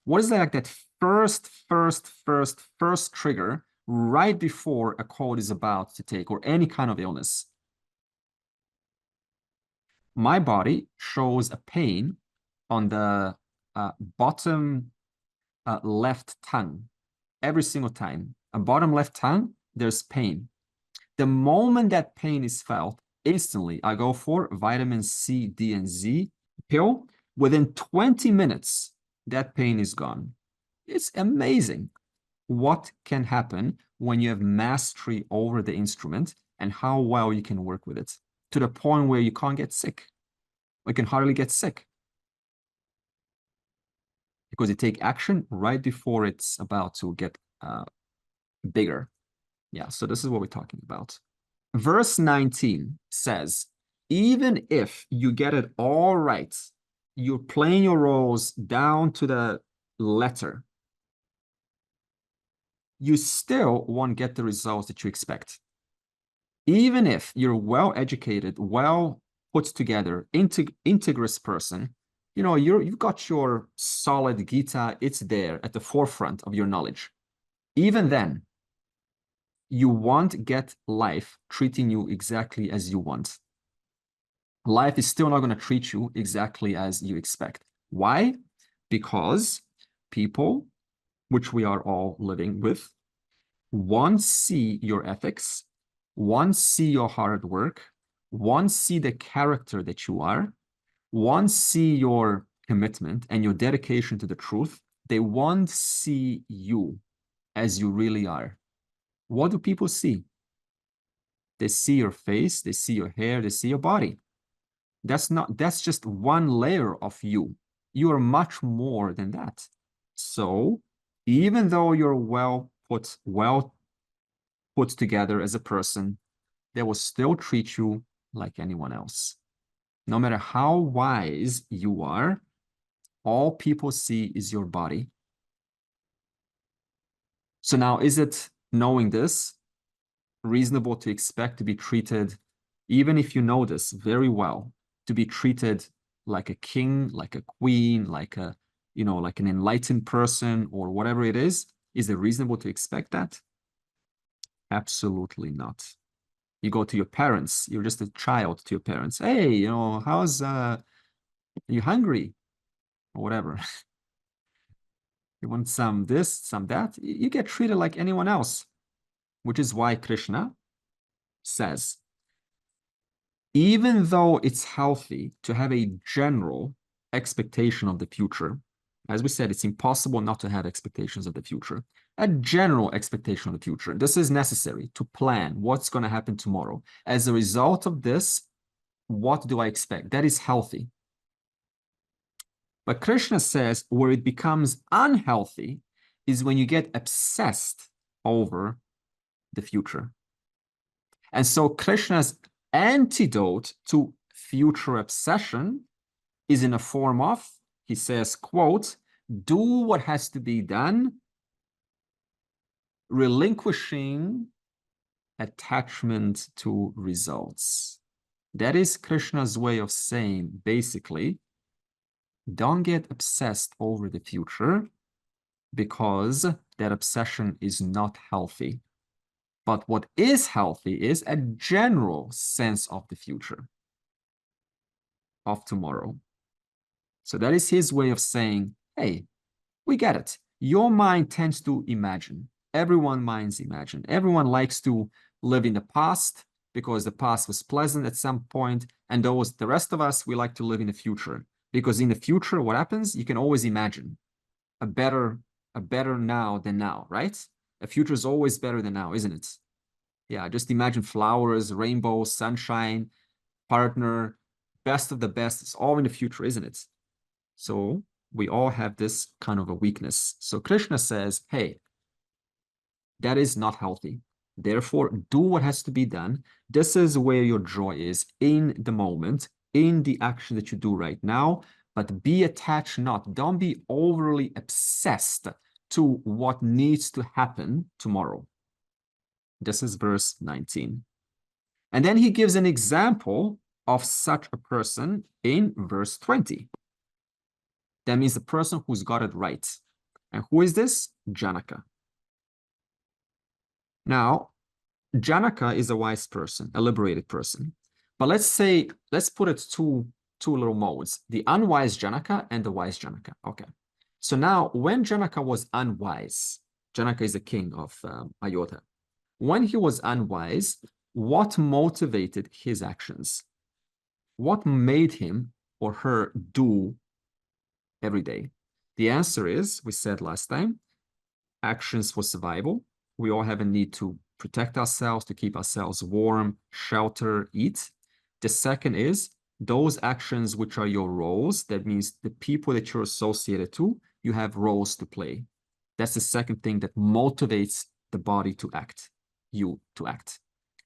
[SPEAKER 1] What is like that first trigger right before a cold is about to take, or any kind of illness? My body shows a pain on the bottom left tongue every single time. A bottom left tongue, there's pain. The moment that pain is felt, instantly I go for vitamin C, D, and Z pill. Within 20 minutes, that pain is gone. It's amazing what can happen when you have mastery over the instrument and how well you can work with it, to the point where you can't get sick. You can hardly get sick because you take action right before it's about to get bigger. Yeah, so this is what we're talking about. Verse 19 says, even if you get it all right, you're playing your roles down to the letter, you still won't get the results that you expect. Even if you're well-educated, well put together, integrous person, you know, you've got your solid Gita, it's there at the forefront of your knowledge. Even then, you won't get life treating you exactly as you want. Life is still not going to treat you exactly as you expect. Why? Because people, which we are all living with, one, see your ethics, one, see your hard work, one, see the character that you are, one, see your commitment and your dedication to the truth. They won't see you as you really are. What do people see? They see your face, they see your hair, they see your body. That's just one layer of you. You are much more than that. So even though you're well put together as a person, they will still treat you like anyone else. No matter how wise you are, all people see is your body. So now, is it, knowing this, reasonable to expect to be treated, even if you know this very well, to be treated like a king, like a queen, like a, you know, like an enlightened person or whatever it is? Is it reasonable to expect that? Absolutely not. You go to your parents, you're just a child to your parents. Hey, you know, how's, are you hungry? Or whatever. You want some this, some that, you get treated like anyone else, which is why Krishna says, even though it's healthy to have a general expectation of the future, as we said, it's impossible not to have expectations of the future, a general expectation of the future. This is necessary to plan what's going to happen tomorrow. As a result of this, what do I expect? That is healthy. But Krishna says where it becomes unhealthy is when you get obsessed over the future. And so Krishna's antidote to future obsession is in a form of, he says, quote, do what has to be done, relinquishing attachment to results. That is Krishna's way of saying, basically, don't get obsessed over the future, because that obsession is not healthy. But what is healthy is a general sense of the future, of tomorrow. So that is his way of saying, hey, we get it. Your mind tends to imagine. Everyone's minds imagine. Everyone likes to live in the past because the past was pleasant at some point. And the rest of us, we like to live in the future. Because in the future, what happens? You can always imagine a better a better now than now, right? A future is always better than now, isn't it? Yeah, just imagine flowers, rainbows, sunshine, partner, best of the best. It's all in the future, isn't it? So we all have this kind of a weakness. So Krishna says, hey, that is not healthy. Therefore, do what has to be done. This is where your joy is, in the moment, in the action that you do right now, but be attached not. Don't be overly obsessed to what needs to happen tomorrow. This is verse 19. And then he gives an example of such a person in verse 20. That means the person who's got it right. And who is this? Janaka. Now, Janaka is a wise person, a liberated person. But let's put it two little modes, the unwise Janaka and the wise Janaka. Okay. So now, when Janaka was unwise, Janaka is the king of Ayodhya. When he was unwise, what motivated his actions? What made him or her do every day? The answer is, we said last time, actions for survival. We all have a need to protect ourselves, to keep ourselves warm, shelter, eat. The second is those actions which are your roles. That means the people that you're associated to, you have roles to play. That's the second thing that motivates the body to act, you to act.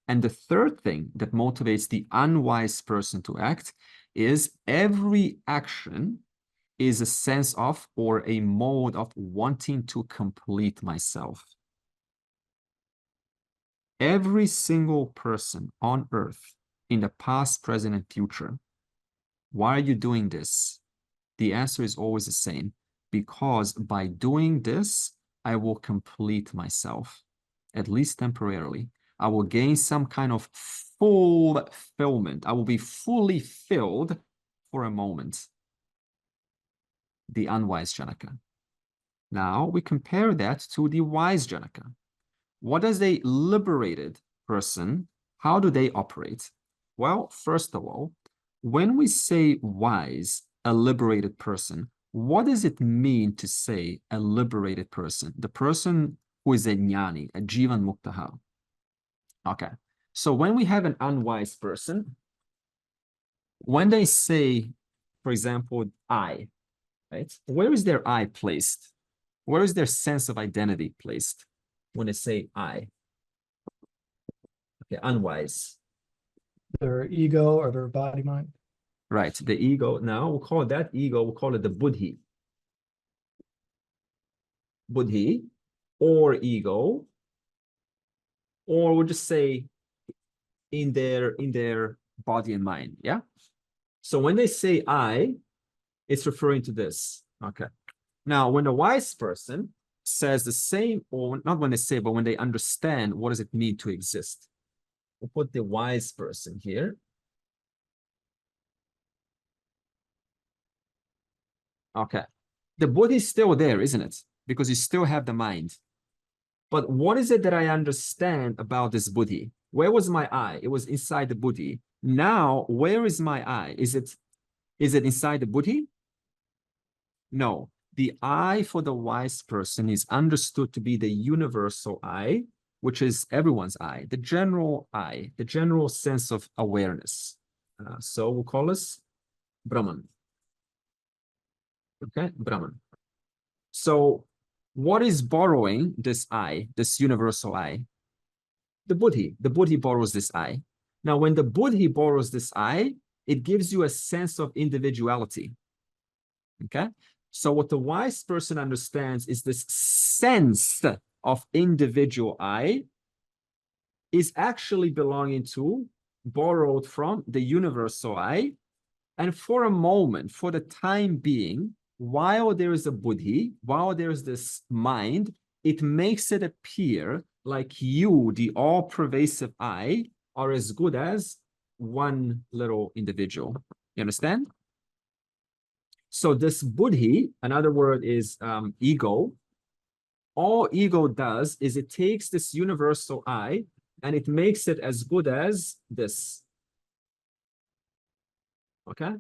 [SPEAKER 1] And the third thing that motivates the unwise person to act is every action is a sense of or a mode of wanting to complete myself. Every single person on earth, in the past, present, and future, why are you doing this? The answer is always the same. Because by doing this, I will complete myself, at least temporarily. I will gain some kind of fulfillment. I will be fully filled for a moment. The unwise Janaka. Now we compare that to the wise Janaka. What does a liberated person, how do they operate? Well, first of all, when we say wise, a liberated person, what does it mean to say a liberated person? The person who is a jnani, a jivan muktaha. Okay, so when we have an unwise person, when they say, for example, I, right? Where is their I placed? Where is their sense of identity placed when they say I? Okay, unwise.
[SPEAKER 10] Their ego or their body mind.
[SPEAKER 1] Right, the ego. Now we'll call that ego, we'll call it the buddhi. Buddhi or ego, or we'll just say in their body and mind. Yeah. So when they say I, it's referring to this. Okay. Now, when a wise person says the same, or not when they say, but when they understand what does it mean to exist. We'll put the wise person here. Okay. The Buddha is still there, isn't it? Because you still have the mind. But what is it that I understand about this Buddhi? Where was my I? It was inside the Buddhi. Now, where is my I? Is it inside the Buddhi? No. The I for the wise person is understood to be the universal I, which is everyone's I, the general I, the general sense of awareness. So we'll call this Brahman. Okay, Brahman. So what is borrowing this I, this universal I? The Buddhi. The Buddhi borrows this I. Now, when the Buddhi borrows this I, it gives you a sense of individuality. Okay? So what the wise person understands is this sense of individual I is actually belonging to, borrowed from the universal I. And for a moment, for the time being, while there is a Buddhi, while there is this mind, it makes it appear like you, the all-pervasive I, are as good as one little individual. You understand? So this Buddhi, another word is ego. All ego does is it takes this universal I and it makes it as good as this. Okay?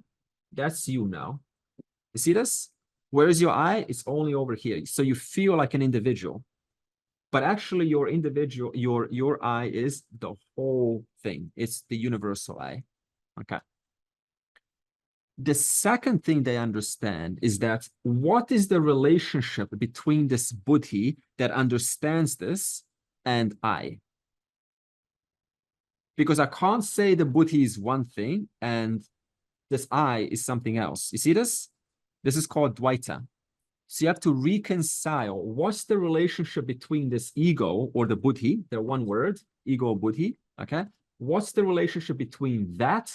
[SPEAKER 1] That's you now. You see this? Where is your I? It's only over here. So you feel like an individual. But actually your individual, your I is the whole thing. It's the universal I. Okay. The second thing they understand is that what is the relationship between this buddhi that understands this and I? Because I can't say the buddhi is one thing and this I is something else. You see this? This is called Dvaita. So you have to reconcile what's the relationship between this ego or the buddhi, they're one word, ego or buddhi, okay? What's the relationship between that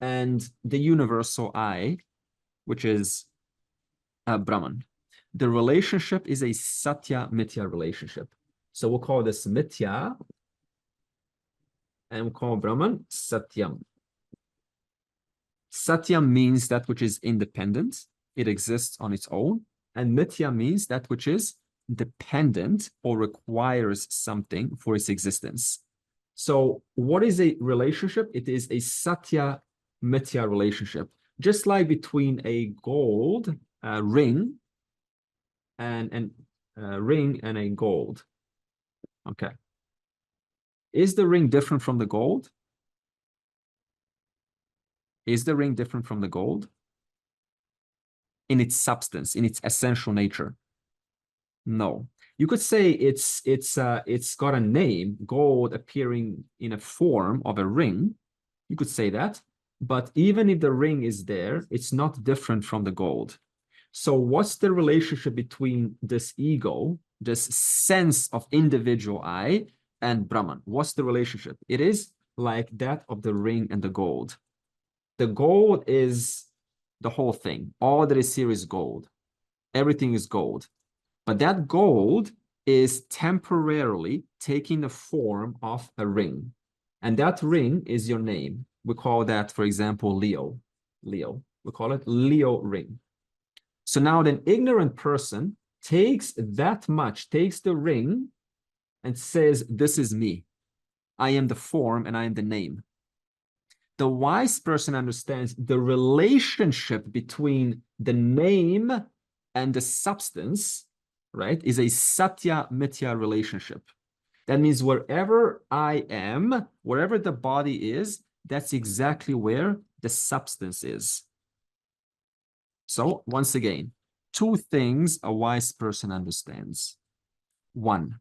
[SPEAKER 1] and the universal I, which is Brahman? The relationship is a satya-mithya relationship. So we'll call this mithya, and we'll call Brahman satyam. Satyam means that which is independent. It exists on its own. And mithya means that which is dependent or requires something for its existence. So what is a relationship? It is a satya-mithya relationship. Just like between a gold ring and a gold. Okay. Is the ring different from the gold? Is the ring different from the gold? In its substance, in its essential nature? No. You could say it's got a name, gold appearing in a form of a ring. You could say that. But even if the ring is there, it's not different from the gold. So what's the relationship between this ego, this sense of individual I, and Brahman? What's the relationship? It is like that of the ring and the gold. The gold is the whole thing. All that is here is gold. Everything is gold. But that gold is temporarily taking the form of a ring. And that ring is your name. We call that, for example, Leo. Leo. We call it Leo ring. So now an ignorant person takes the ring and says, this is me. I am the form and I am the name. The wise person understands the relationship between the name and the substance, right, is a satya-mithya relationship. That means wherever I am, wherever the body is, that's exactly where the substance is. So once again, two things a wise person understands. One,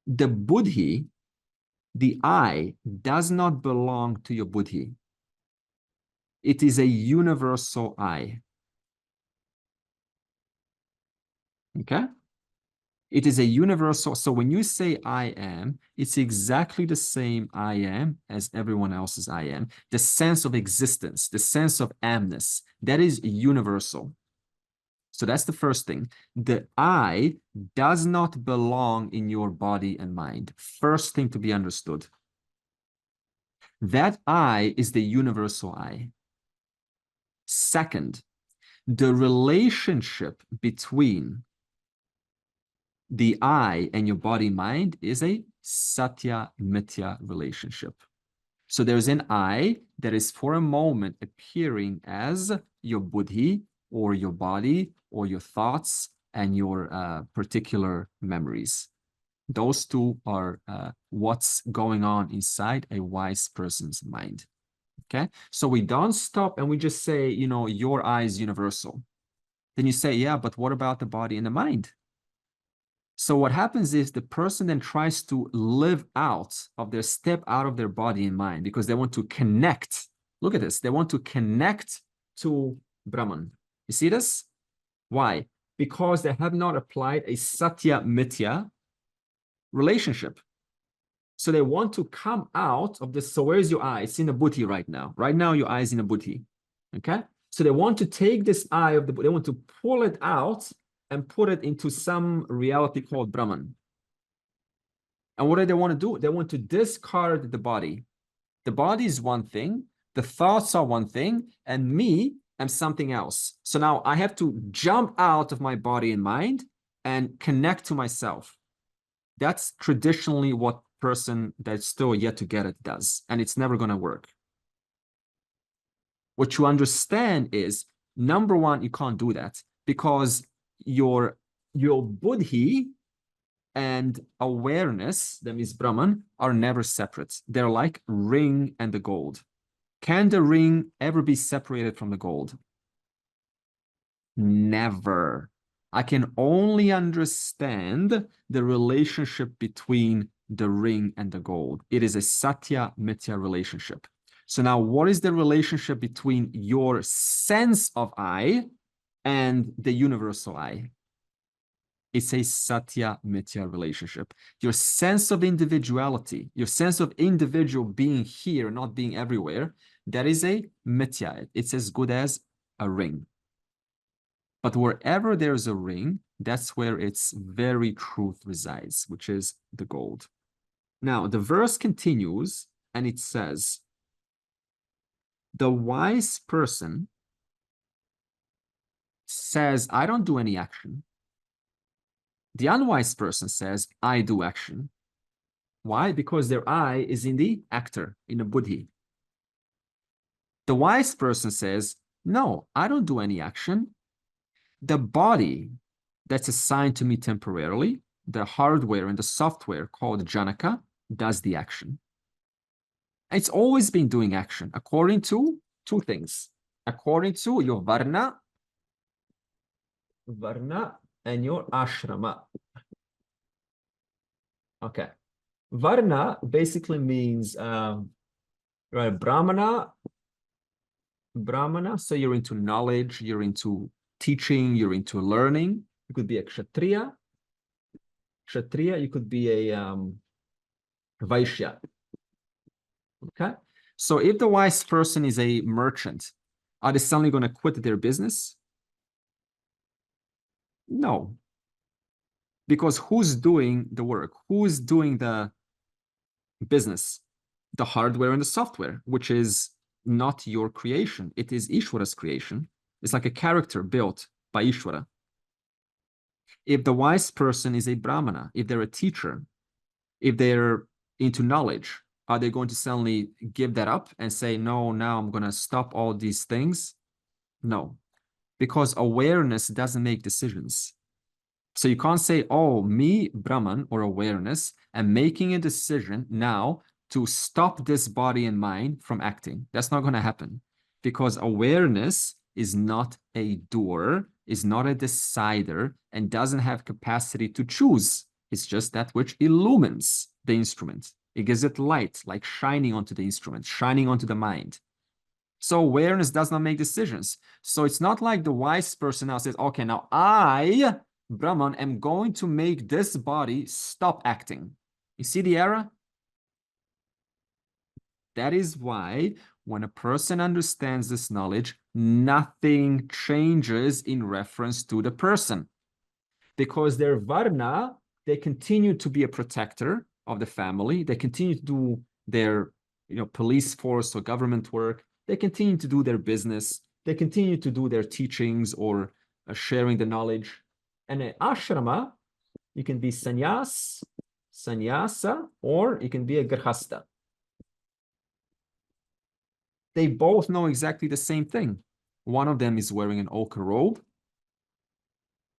[SPEAKER 1] the buddhi, the I, does not belong to your buddhi. It is a universal I. Okay? It is a universal. So when you say I am, it's exactly the same I am as everyone else's I am. The sense of existence, the sense of amness, that is universal. So that's the first thing. The I does not belong in your body and mind. First thing to be understood. That I is the universal I. Second, the relationship between the I and your body-mind is a satya-mithya relationship. So there's an I that is for a moment appearing as your buddhi or your body or your thoughts and your particular memories. Those two are what's going on inside a wise person's mind. Okay, so we don't stop and we just say, you know, your I is universal. Then you say, yeah, but what about the body and the mind? So what happens is the person then tries to live out of their step out of their body and mind because they want to connect. Look at this. They want to connect to Brahman. You see this? Why? Because they have not applied a satya-mithya relationship. So they want to come out of this. So where's your eye? It's in the buddhi right now. Right now, your eye is in the buddhi. Okay? So they want to take this eye of the buddhi, they want to pull it out and put it into some reality called Brahman. And what do they want to do? They want to discard the body. The body is one thing, the thoughts are one thing, and me am something else. So now I have to jump out of my body and mind and connect to myself. That's traditionally what person that's still yet to get it does, and it's never going to work. What you understand is Number one, you can't do that because your buddhi and awareness, that means Brahman, are never separate. They're like ring and the gold. Can the ring ever be separated from the gold? Never. I can only understand the relationship between the ring and the gold. It is a satya mithya relationship. So now what is the relationship between your sense of I and the universal I? It's a satya mithya relationship. Your sense of individuality, your sense of individual being here, not being everywhere, that is a mithya. It's as good as a ring. But wherever there's a ring, that's where its very truth resides, which is the gold. Now, the verse continues and it says, the wise person says, I don't do any action. The unwise person says, I do action. Why? Because their I is in the actor, in the buddhi. The wise person says, no, I don't do any action. The body that's assigned to me temporarily, the hardware and the software called Janaka, does the action. It's always been doing action according to two things. According to your varna and your ashrama. Okay. Varna basically means right, Brahmana, so you're into knowledge, you're into teaching, you're into learning. You could be a Kshatriya. You could be a Vaishya. Okay. So if the wise person is a merchant, are they suddenly going to quit their business? No. Because who's doing the work? Who's doing the business? The hardware and the software, which is not your creation. It is Ishvara's creation. It's like a character built by Ishvara. If the wise person is a Brahmana, if they're a teacher, if they're into knowledge, are they going to suddenly give that up and say, no, now I'm going to stop all these things? No, because awareness doesn't make decisions. So you can't say, oh, me, Brahman, or awareness, am making a decision now to stop this body and mind from acting. That's not going to happen because awareness is not a doer, is not a decider, and doesn't have capacity to choose. It's just that which illumines the instrument. It gives it light, like shining onto the instrument, shining onto the mind. So awareness does not make decisions. So it's not like the wise person now says, okay, now I, Brahman, am going to make this body stop acting. You see the error? That is why when a person understands this knowledge, nothing changes in reference to the person. Because their varna, they continue to be a protector of the family. They continue to do their police force or government work. They continue to do their business. They continue to do their teachings or sharing the knowledge. And an ashrama, you can be sannyasa, or you can be a grihasta. They both know exactly the same thing. One of them is wearing an ochre robe,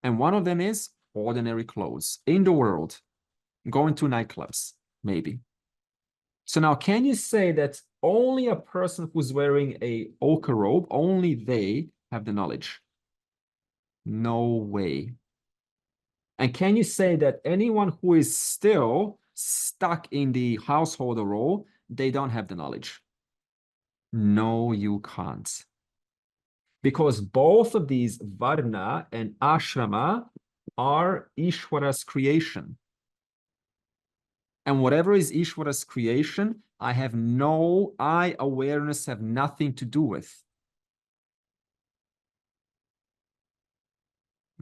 [SPEAKER 1] and one of them is ordinary clothes in the world, going to nightclubs, maybe. So now, can you say that only a person who's wearing a ochre robe, only they have the knowledge? No way. And can you say that anyone who is still stuck in the householder role, they don't have the knowledge? No, you can't. Because both of these varna and ashrama are Ishvara's creation. And whatever is Ishvara's creation, I awareness have nothing to do with.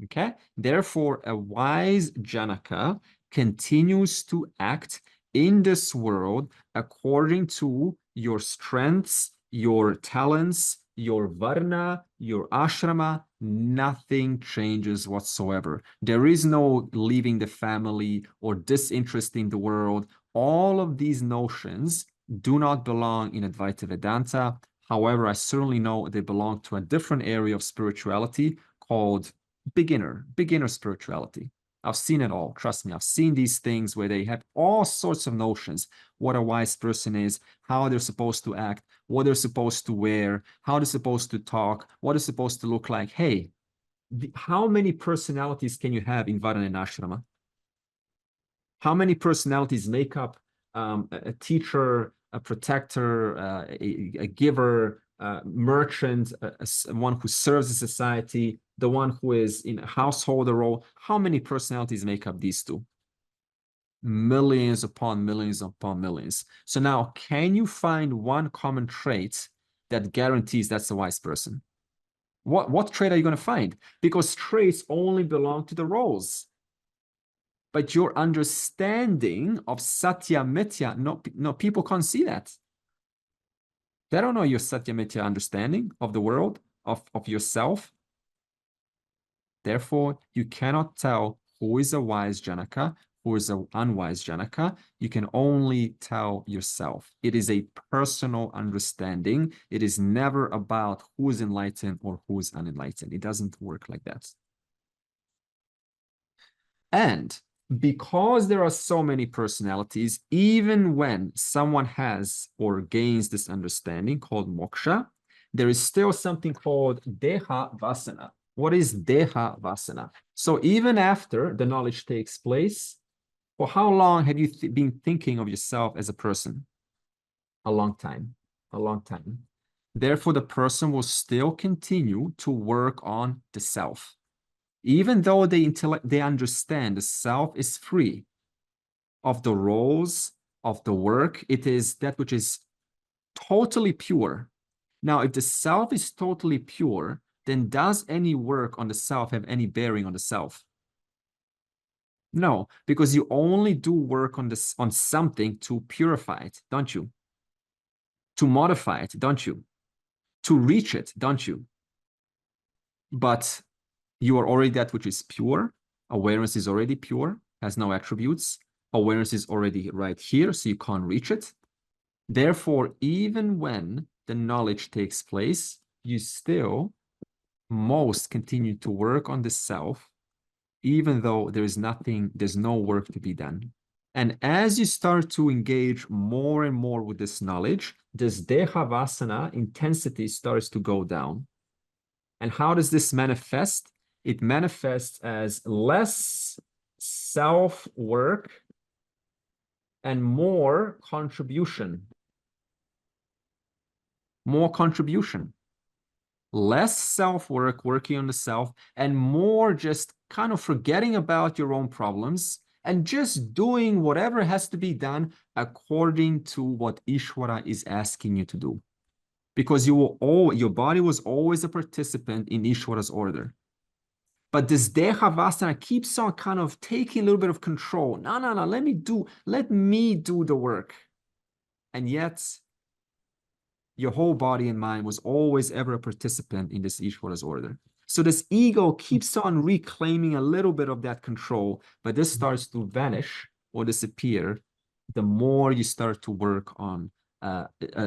[SPEAKER 1] Okay? Therefore, a wise Janaka continues to act in this world according to your strengths, your talents, your varna, your ashrama. Nothing changes whatsoever. There is no leaving the family or disinterest in the world. All of these notions do not belong in Advaita Vedanta. However, I certainly know they belong to a different area of spirituality called beginner spirituality. I've seen it all. Trust me, I've seen these things where they have all sorts of notions. What a wise person is, how they're supposed to act, what they're supposed to wear, how they're supposed to talk, what they're supposed to look like. Hey, how many personalities can you have in Vajrayanashrama? How many personalities make up a teacher, a protector, a giver, merchant, one who serves the society, the one who is in a householder role? How many personalities make up these two? Millions upon millions upon millions. So now, can you find one common trait that guarantees that's a wise person? What trait are you going to find? Because traits only belong to the roles. But your understanding of Satya Mithya, no, people can't see that. They don't know your Satya Mithya understanding of the world, of yourself. Therefore, you cannot tell who is a wise Janaka, who is an unwise Janaka. You can only tell yourself. It is a personal understanding. It is never about who is enlightened or who is unenlightened. It doesn't work like that. And because there are so many personalities, even when someone has or gains this understanding called moksha, there is still something called deha vasana. What is deha vasana? So even after the knowledge takes place, for how long have you been thinking of yourself as a person? A long time, a long time. Therefore, the person will still continue to work on the self. Even though they understand the self is free of the roles, of the work, it is that which is totally pure. Now, if the self is totally pure, then does any work on the self have any bearing on the self? No, because you only do work on this, on something to purify it, don't you? To modify it, don't you? To reach it, don't you? But you are already that which is pure. Awareness is already pure, has no attributes. Awareness is already right here, so you can't reach it. Therefore, even when the knowledge takes place, you still most continue to work on the self, even though there's no work to be done. And as you start to engage more and more with this knowledge, this dehavasana intensity starts to go down. And how does this manifest? It manifests as less self-work and more contribution. More contribution. Less self-work, working on the self, and more just kind of forgetting about your own problems and just doing whatever has to be done according to what Ishvara is asking you to do. Because your body was always a participant in Ishvara's order. But this dehavasana keeps on kind of taking a little bit of control. No, let me do the work. And yet, your whole body and mind was always ever a participant in this Ishvara's order. So this ego keeps on reclaiming a little bit of that control, but this starts to vanish or disappear the more you start to work on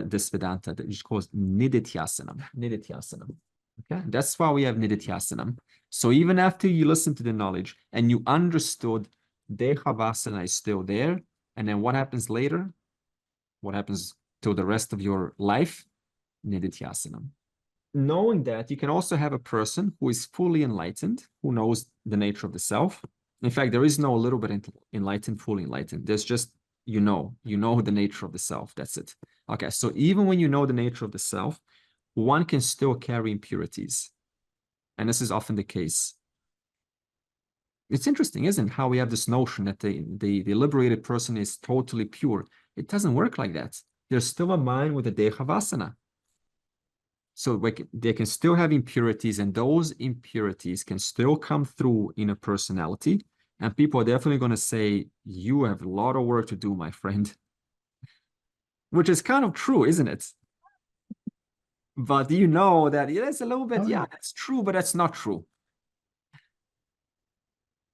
[SPEAKER 1] this Vedanta that is called Nididhyasanam. Okay, that's why we have Nididhyasanam. So even after you listen to the knowledge and you understood Dehavasana is still there, and then what happens later? What happens till the rest of your life? Nididhyasanam. Knowing that, you can also have a person who is fully enlightened, who knows the nature of the self. In fact, there is no little bit enlightened, fully enlightened. There's just, you know the nature of the self. That's it. Okay, so even when you know the nature of the self, one can still carry impurities. And this is often the case. It's interesting, isn't it, how we have this notion that the liberated person is totally pure. It doesn't work like that. There's still a mind with a dehavasana. So they can still have impurities, and those impurities can still come through in a personality. And people are definitely going to say, you have a lot of work to do, my friend. Which is kind of true, isn't it? But you know that it's a little bit, yeah, that's true, but that's not true.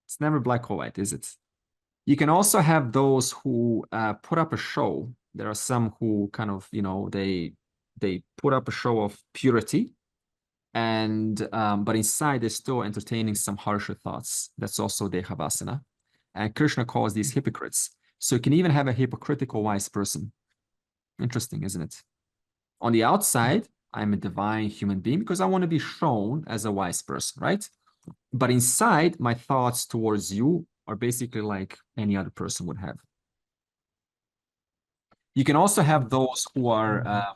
[SPEAKER 1] It's never black or white, is it? You can also have those who put up a show. There are some who kind of, they put up a show of purity, and but inside they're still entertaining some harsher thoughts. That's also dehavasana. And Krishna calls these hypocrites. So you can even have a hypocritical wise person. Interesting, isn't it? On the outside, I'm a divine human being because I want to be shown as a wise person, right? But inside, my thoughts towards you are basically like any other person would have. You can also have those who are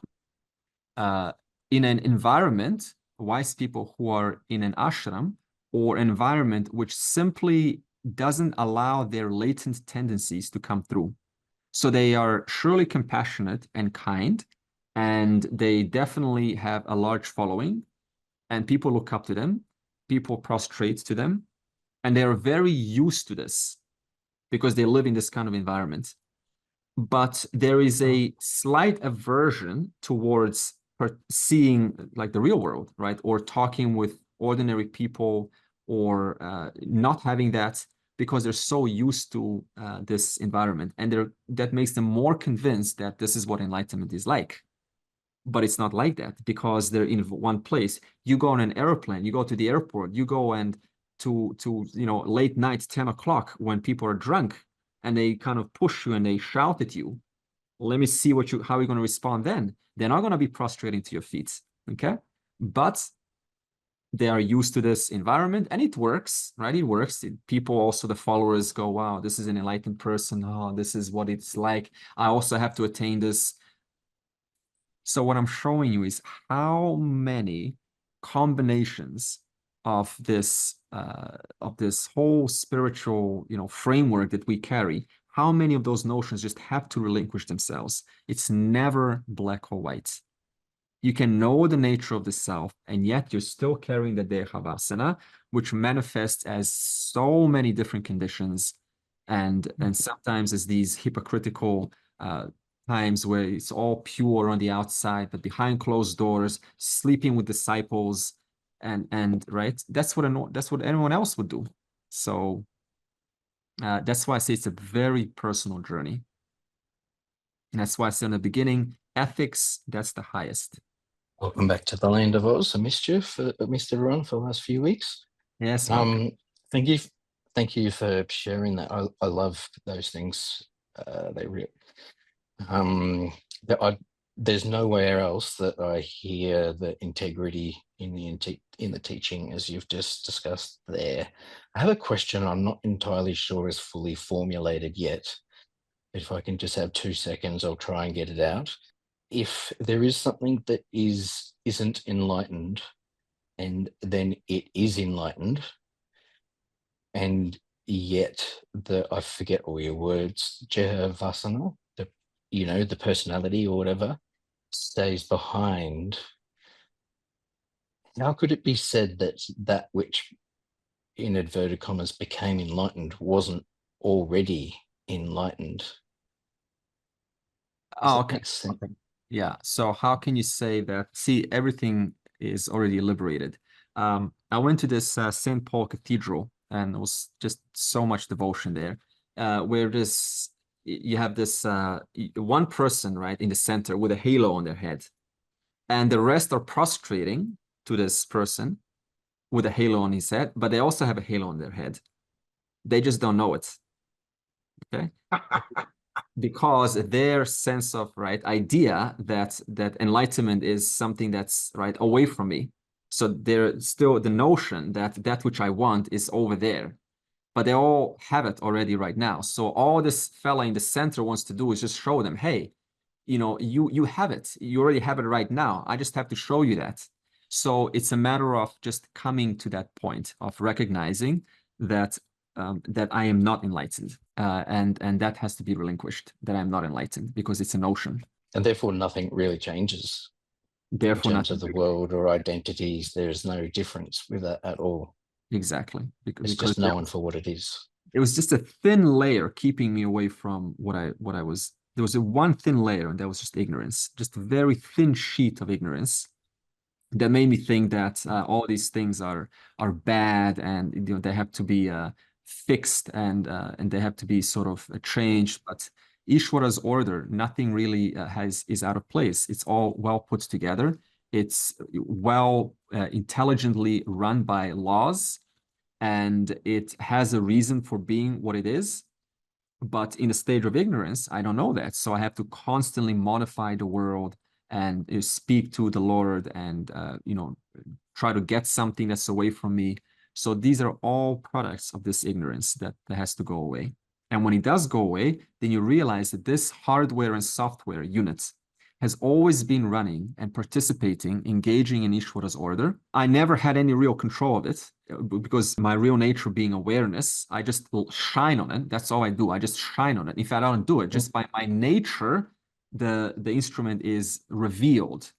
[SPEAKER 1] in an environment, wise people who are in an ashram or environment which simply doesn't allow their latent tendencies to come through. So they are surely compassionate and kind, and they definitely have a large following, and people look up to them, people prostrate to them, and they are very used to this because they live in this kind of environment. But there is a slight aversion towards seeing like the real world, right? Or talking with ordinary people, or not having that, because they're so used to this environment, and that makes them more convinced that this is what enlightenment is like. But it's not like that, because they're in one place. You go on an airplane, you go to the airport, you go and to late night, 10 o'clock, when people are drunk and they kind of push you and they shout at you. Let me see how you're going to respond then. They're not going to be prostrating to your feet, okay? But they are used to this environment, and it works, right? It works. People also, the followers, go, wow, this is an enlightened person. Oh, this is what it's like. I also have to attain this. So what I'm showing you is how many combinations of this whole spiritual, framework that we carry, how many of those notions just have to relinquish themselves. It's never black or white. You can know the nature of the self, and yet you're still carrying the dehavasana, which manifests as so many different conditions, and sometimes as these hypocritical times where it's all pure on the outside, but behind closed doors, sleeping with disciples, and right, that's what anyone else would do. So that's why I say it's a very personal journey, and that's why I said in the beginning, ethics, that's the highest.
[SPEAKER 11] Welcome back to the land of Oz. I missed you, missed everyone for the last few weeks.
[SPEAKER 1] Yes.
[SPEAKER 11] Thank you for sharing that. I love those things. There's nowhere else that I hear the integrity in the teaching as you've just discussed there. I have a question I'm not entirely sure is fully formulated yet. If I can just have 2 seconds, I'll try and get it out. If there is something that isn't enlightened, and then it is enlightened, and yet I forget all your words, Jehavasana, the personality or whatever, stays behind, how could it be said that which, in inverted commas, became enlightened wasn't already enlightened?
[SPEAKER 1] Oh, okay. Yeah. So how can you say that? See, everything is already liberated. I went to this St. Paul Cathedral, and there was just so much devotion there, where you have this one person, right, in the center with a halo on their head, and the rest are prostrating to this person with a halo on his head, but they also have a halo on their head. They just don't know it. Okay. Because their sense of idea that enlightenment is something that's right away from me. So there's still the notion that which I want is over there, but they all have it already right now. So all this fella in the center wants to do is just show them, hey, you have it. You already have it right now. I just have to show you that. So it's a matter of just coming to that point of recognizing that that I am not enlightened, and that has to be relinquished, that I'm not enlightened, because it's a notion.
[SPEAKER 11] And therefore nothing really changes.
[SPEAKER 1] Therefore,
[SPEAKER 11] in terms of the world or identities, there's no difference with that at all.
[SPEAKER 1] Exactly.
[SPEAKER 11] It's just known for what it is.
[SPEAKER 1] It was just a thin layer keeping me away from what I was. There was one thin layer, and that was just ignorance, just a very thin sheet of ignorance that made me think that all these things are bad, and they have to be fixed, and they have to be sort of changed. But Ishvara's order, nothing really is out of place. It's all well put together. It's well intelligently run by laws, and it has a reason for being what it is. But in a stage of ignorance, I don't know that. So I have to constantly modify the world and speak to the Lord and, try to get something that's away from me. So these are all products of this ignorance that has to go away. And when it does go away, then you realize that this hardware and software unit has always been running and participating, engaging in Ishvara's order. I never had any real control of it because my real nature being awareness, I just shine on it. That's all I do. I just shine on it. In fact, I don't do it. Just by my nature, the instrument is revealed.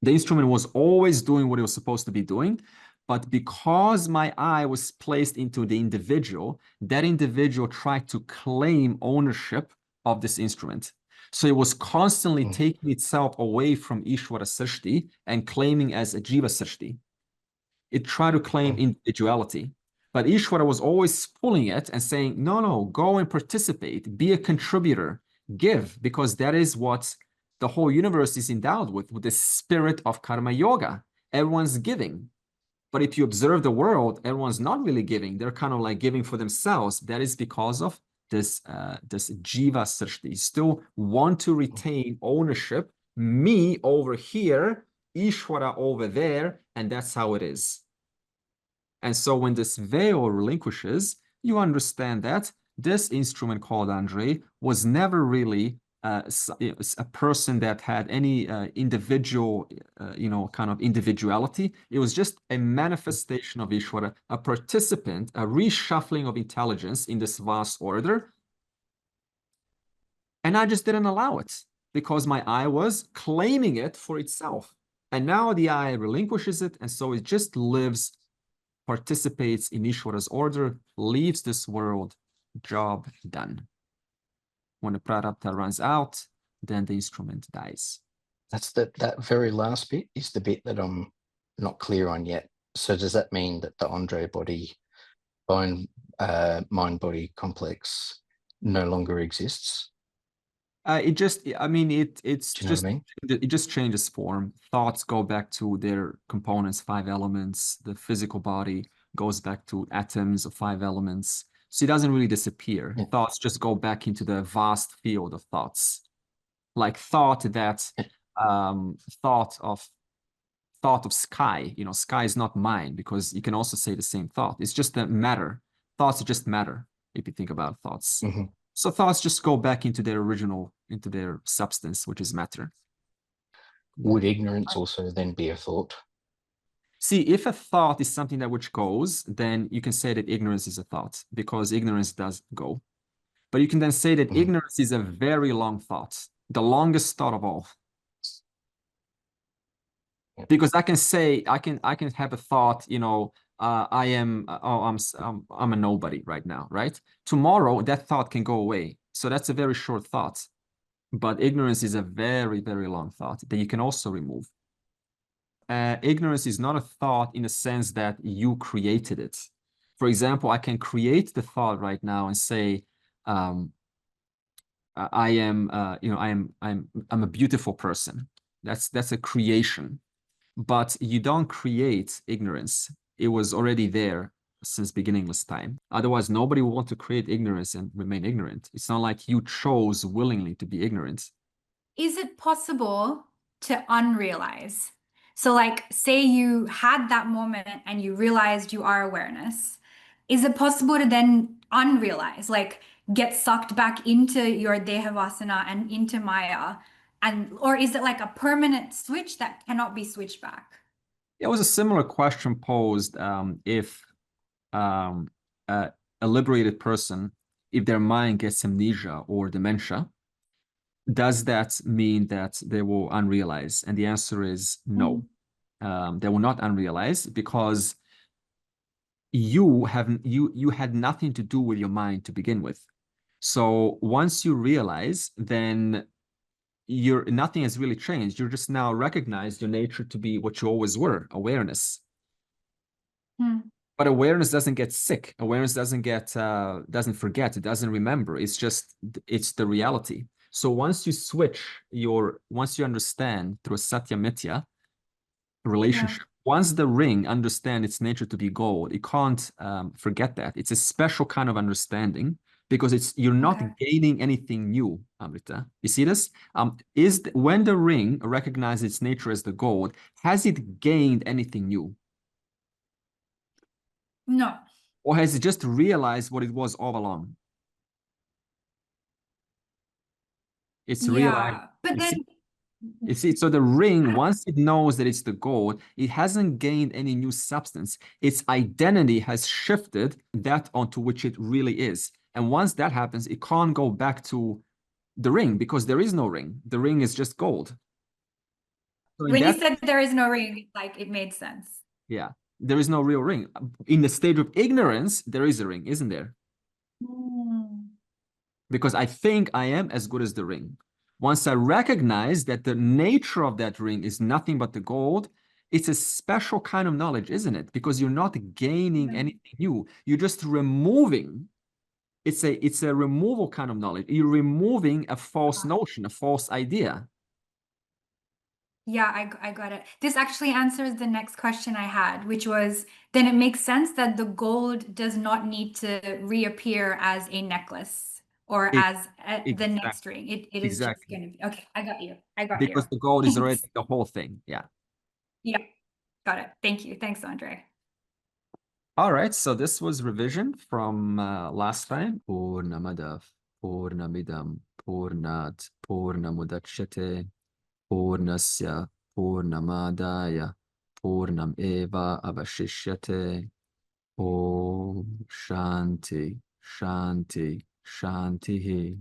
[SPEAKER 1] The instrument was always doing what it was supposed to be doing. But because my eye was placed into the individual, that individual tried to claim ownership of this instrument. So it was constantly taking itself away from Ishvara Srishti and claiming as a Jiva Srishti. It tried to claim individuality. But Ishvara was always pulling it and saying, no, go and participate, be a contributor, give, because that is what the whole universe is endowed with the spirit of karma yoga. Everyone's giving. But if you observe the world, everyone's not really giving. They're kind of like giving for themselves. That is because of this Jiva Srishti. Still want to retain ownership. Me over here, Ishvara over there, and that's how it is. And so when this veil relinquishes, you understand that this instrument called Andre was never really a person that had any individual, kind of individuality. It was just a manifestation of Ishvara, a participant, a reshuffling of intelligence in this vast order. And I just didn't allow it because my eye was claiming it for itself. And now the eye relinquishes it, and so it just lives, participates in Ishvara's order, leaves this world, job done. When the prarabdha runs out, then the instrument dies.
[SPEAKER 11] That's that very last bit is the bit that I'm not clear on yet. So does that mean that the Andre body, mind-body complex no longer exists?
[SPEAKER 1] It just changes form. Thoughts go back to their components, 5 elements. The physical body goes back to atoms of 5 elements. So it doesn't really disappear. Yeah. Thoughts just go back into the vast field of thoughts. Like thought of sky. Sky is not mine, because you can also say the same thought. It's just a matter. Thoughts are just matter, if you think about thoughts. Mm-hmm. So thoughts just go back into their into their substance, which is matter.
[SPEAKER 11] Would ignorance also then be a thought?
[SPEAKER 1] See, if a thought is something that which goes, then you can say that ignorance is a thought, because ignorance does go. But you can then say that ignorance is a very long thought, the longest thought of all. Because I can say, I can have a thought, I'm a nobody right now, right? Tomorrow, that thought can go away. So that's a very short thought. But ignorance is a very, very long thought that you can also remove. Ignorance is not a thought in the sense that you created it. For example, I can create the thought right now and say, I'm a beautiful person. That's a creation. But you don't create ignorance. It was already there since beginningless time. Otherwise, nobody would want to create ignorance and remain ignorant. It's not like you chose willingly to be ignorant.
[SPEAKER 12] Is it possible to unrealize? So like, say you had that moment and you realized you are awareness. Is it possible to then unrealize, like get sucked back into your Dehavasana and into Maya? Or is it like a permanent switch that cannot be switched back?
[SPEAKER 1] It was a similar question posed if a liberated person, if their mind gets amnesia or dementia, does that mean that they will unrealize? And the answer is no. They will not unrealize, because you had nothing to do with your mind to begin with. So once you realize, then nothing has really changed. You're just now recognized your nature to be what you always were, awareness. But awareness doesn't get sick. Awareness doesn't get doesn't forget. It doesn't remember. It's just it's the reality. So once you switch once you understand through a satya mithya relationship, once the ring understand its nature to be gold, it can't forget that. It's a special kind of understanding because you're not gaining anything new, Amrita. You see this? When the ring recognizes its nature as the gold, has it gained anything new?
[SPEAKER 12] No.
[SPEAKER 1] Or has it just realized what it was all along? It's realized.
[SPEAKER 12] But then
[SPEAKER 1] You see, so the ring, once it knows that it's the gold, it hasn't gained any new substance. Its identity has shifted that onto which it really is. And once that happens, it can't go back to the ring because there is no ring. The ring is just gold. So
[SPEAKER 12] when you said there is no ring, like it made sense.
[SPEAKER 1] Yeah, there is no real ring. In the stage of ignorance, there is a ring, isn't there? Because I think I am as good as the ring. Once I recognize that the nature of that ring is nothing but the gold, it's a special kind of knowledge, isn't it? Because you're not gaining anything new. You're just removing. It's a removal kind of knowledge. You're removing a false notion, a false idea.
[SPEAKER 12] Yeah, I got it. This actually answers the next question I had, which was, then it makes sense that the gold does not need to reappear as a necklace or as the next ring. It is just going to be. Okay, I got you.
[SPEAKER 1] Because the gold is already the whole thing. Yeah.
[SPEAKER 12] Yeah, got it. Thank you. Thanks, Andre.
[SPEAKER 1] All right, so this was revision from last time. Purnamadav, Purnamidam, Purnat, Purnamudachyate, Purnasya, Purnamadaya, Purnam eva avashishyate. Om Shanti, Shanti, Shanti.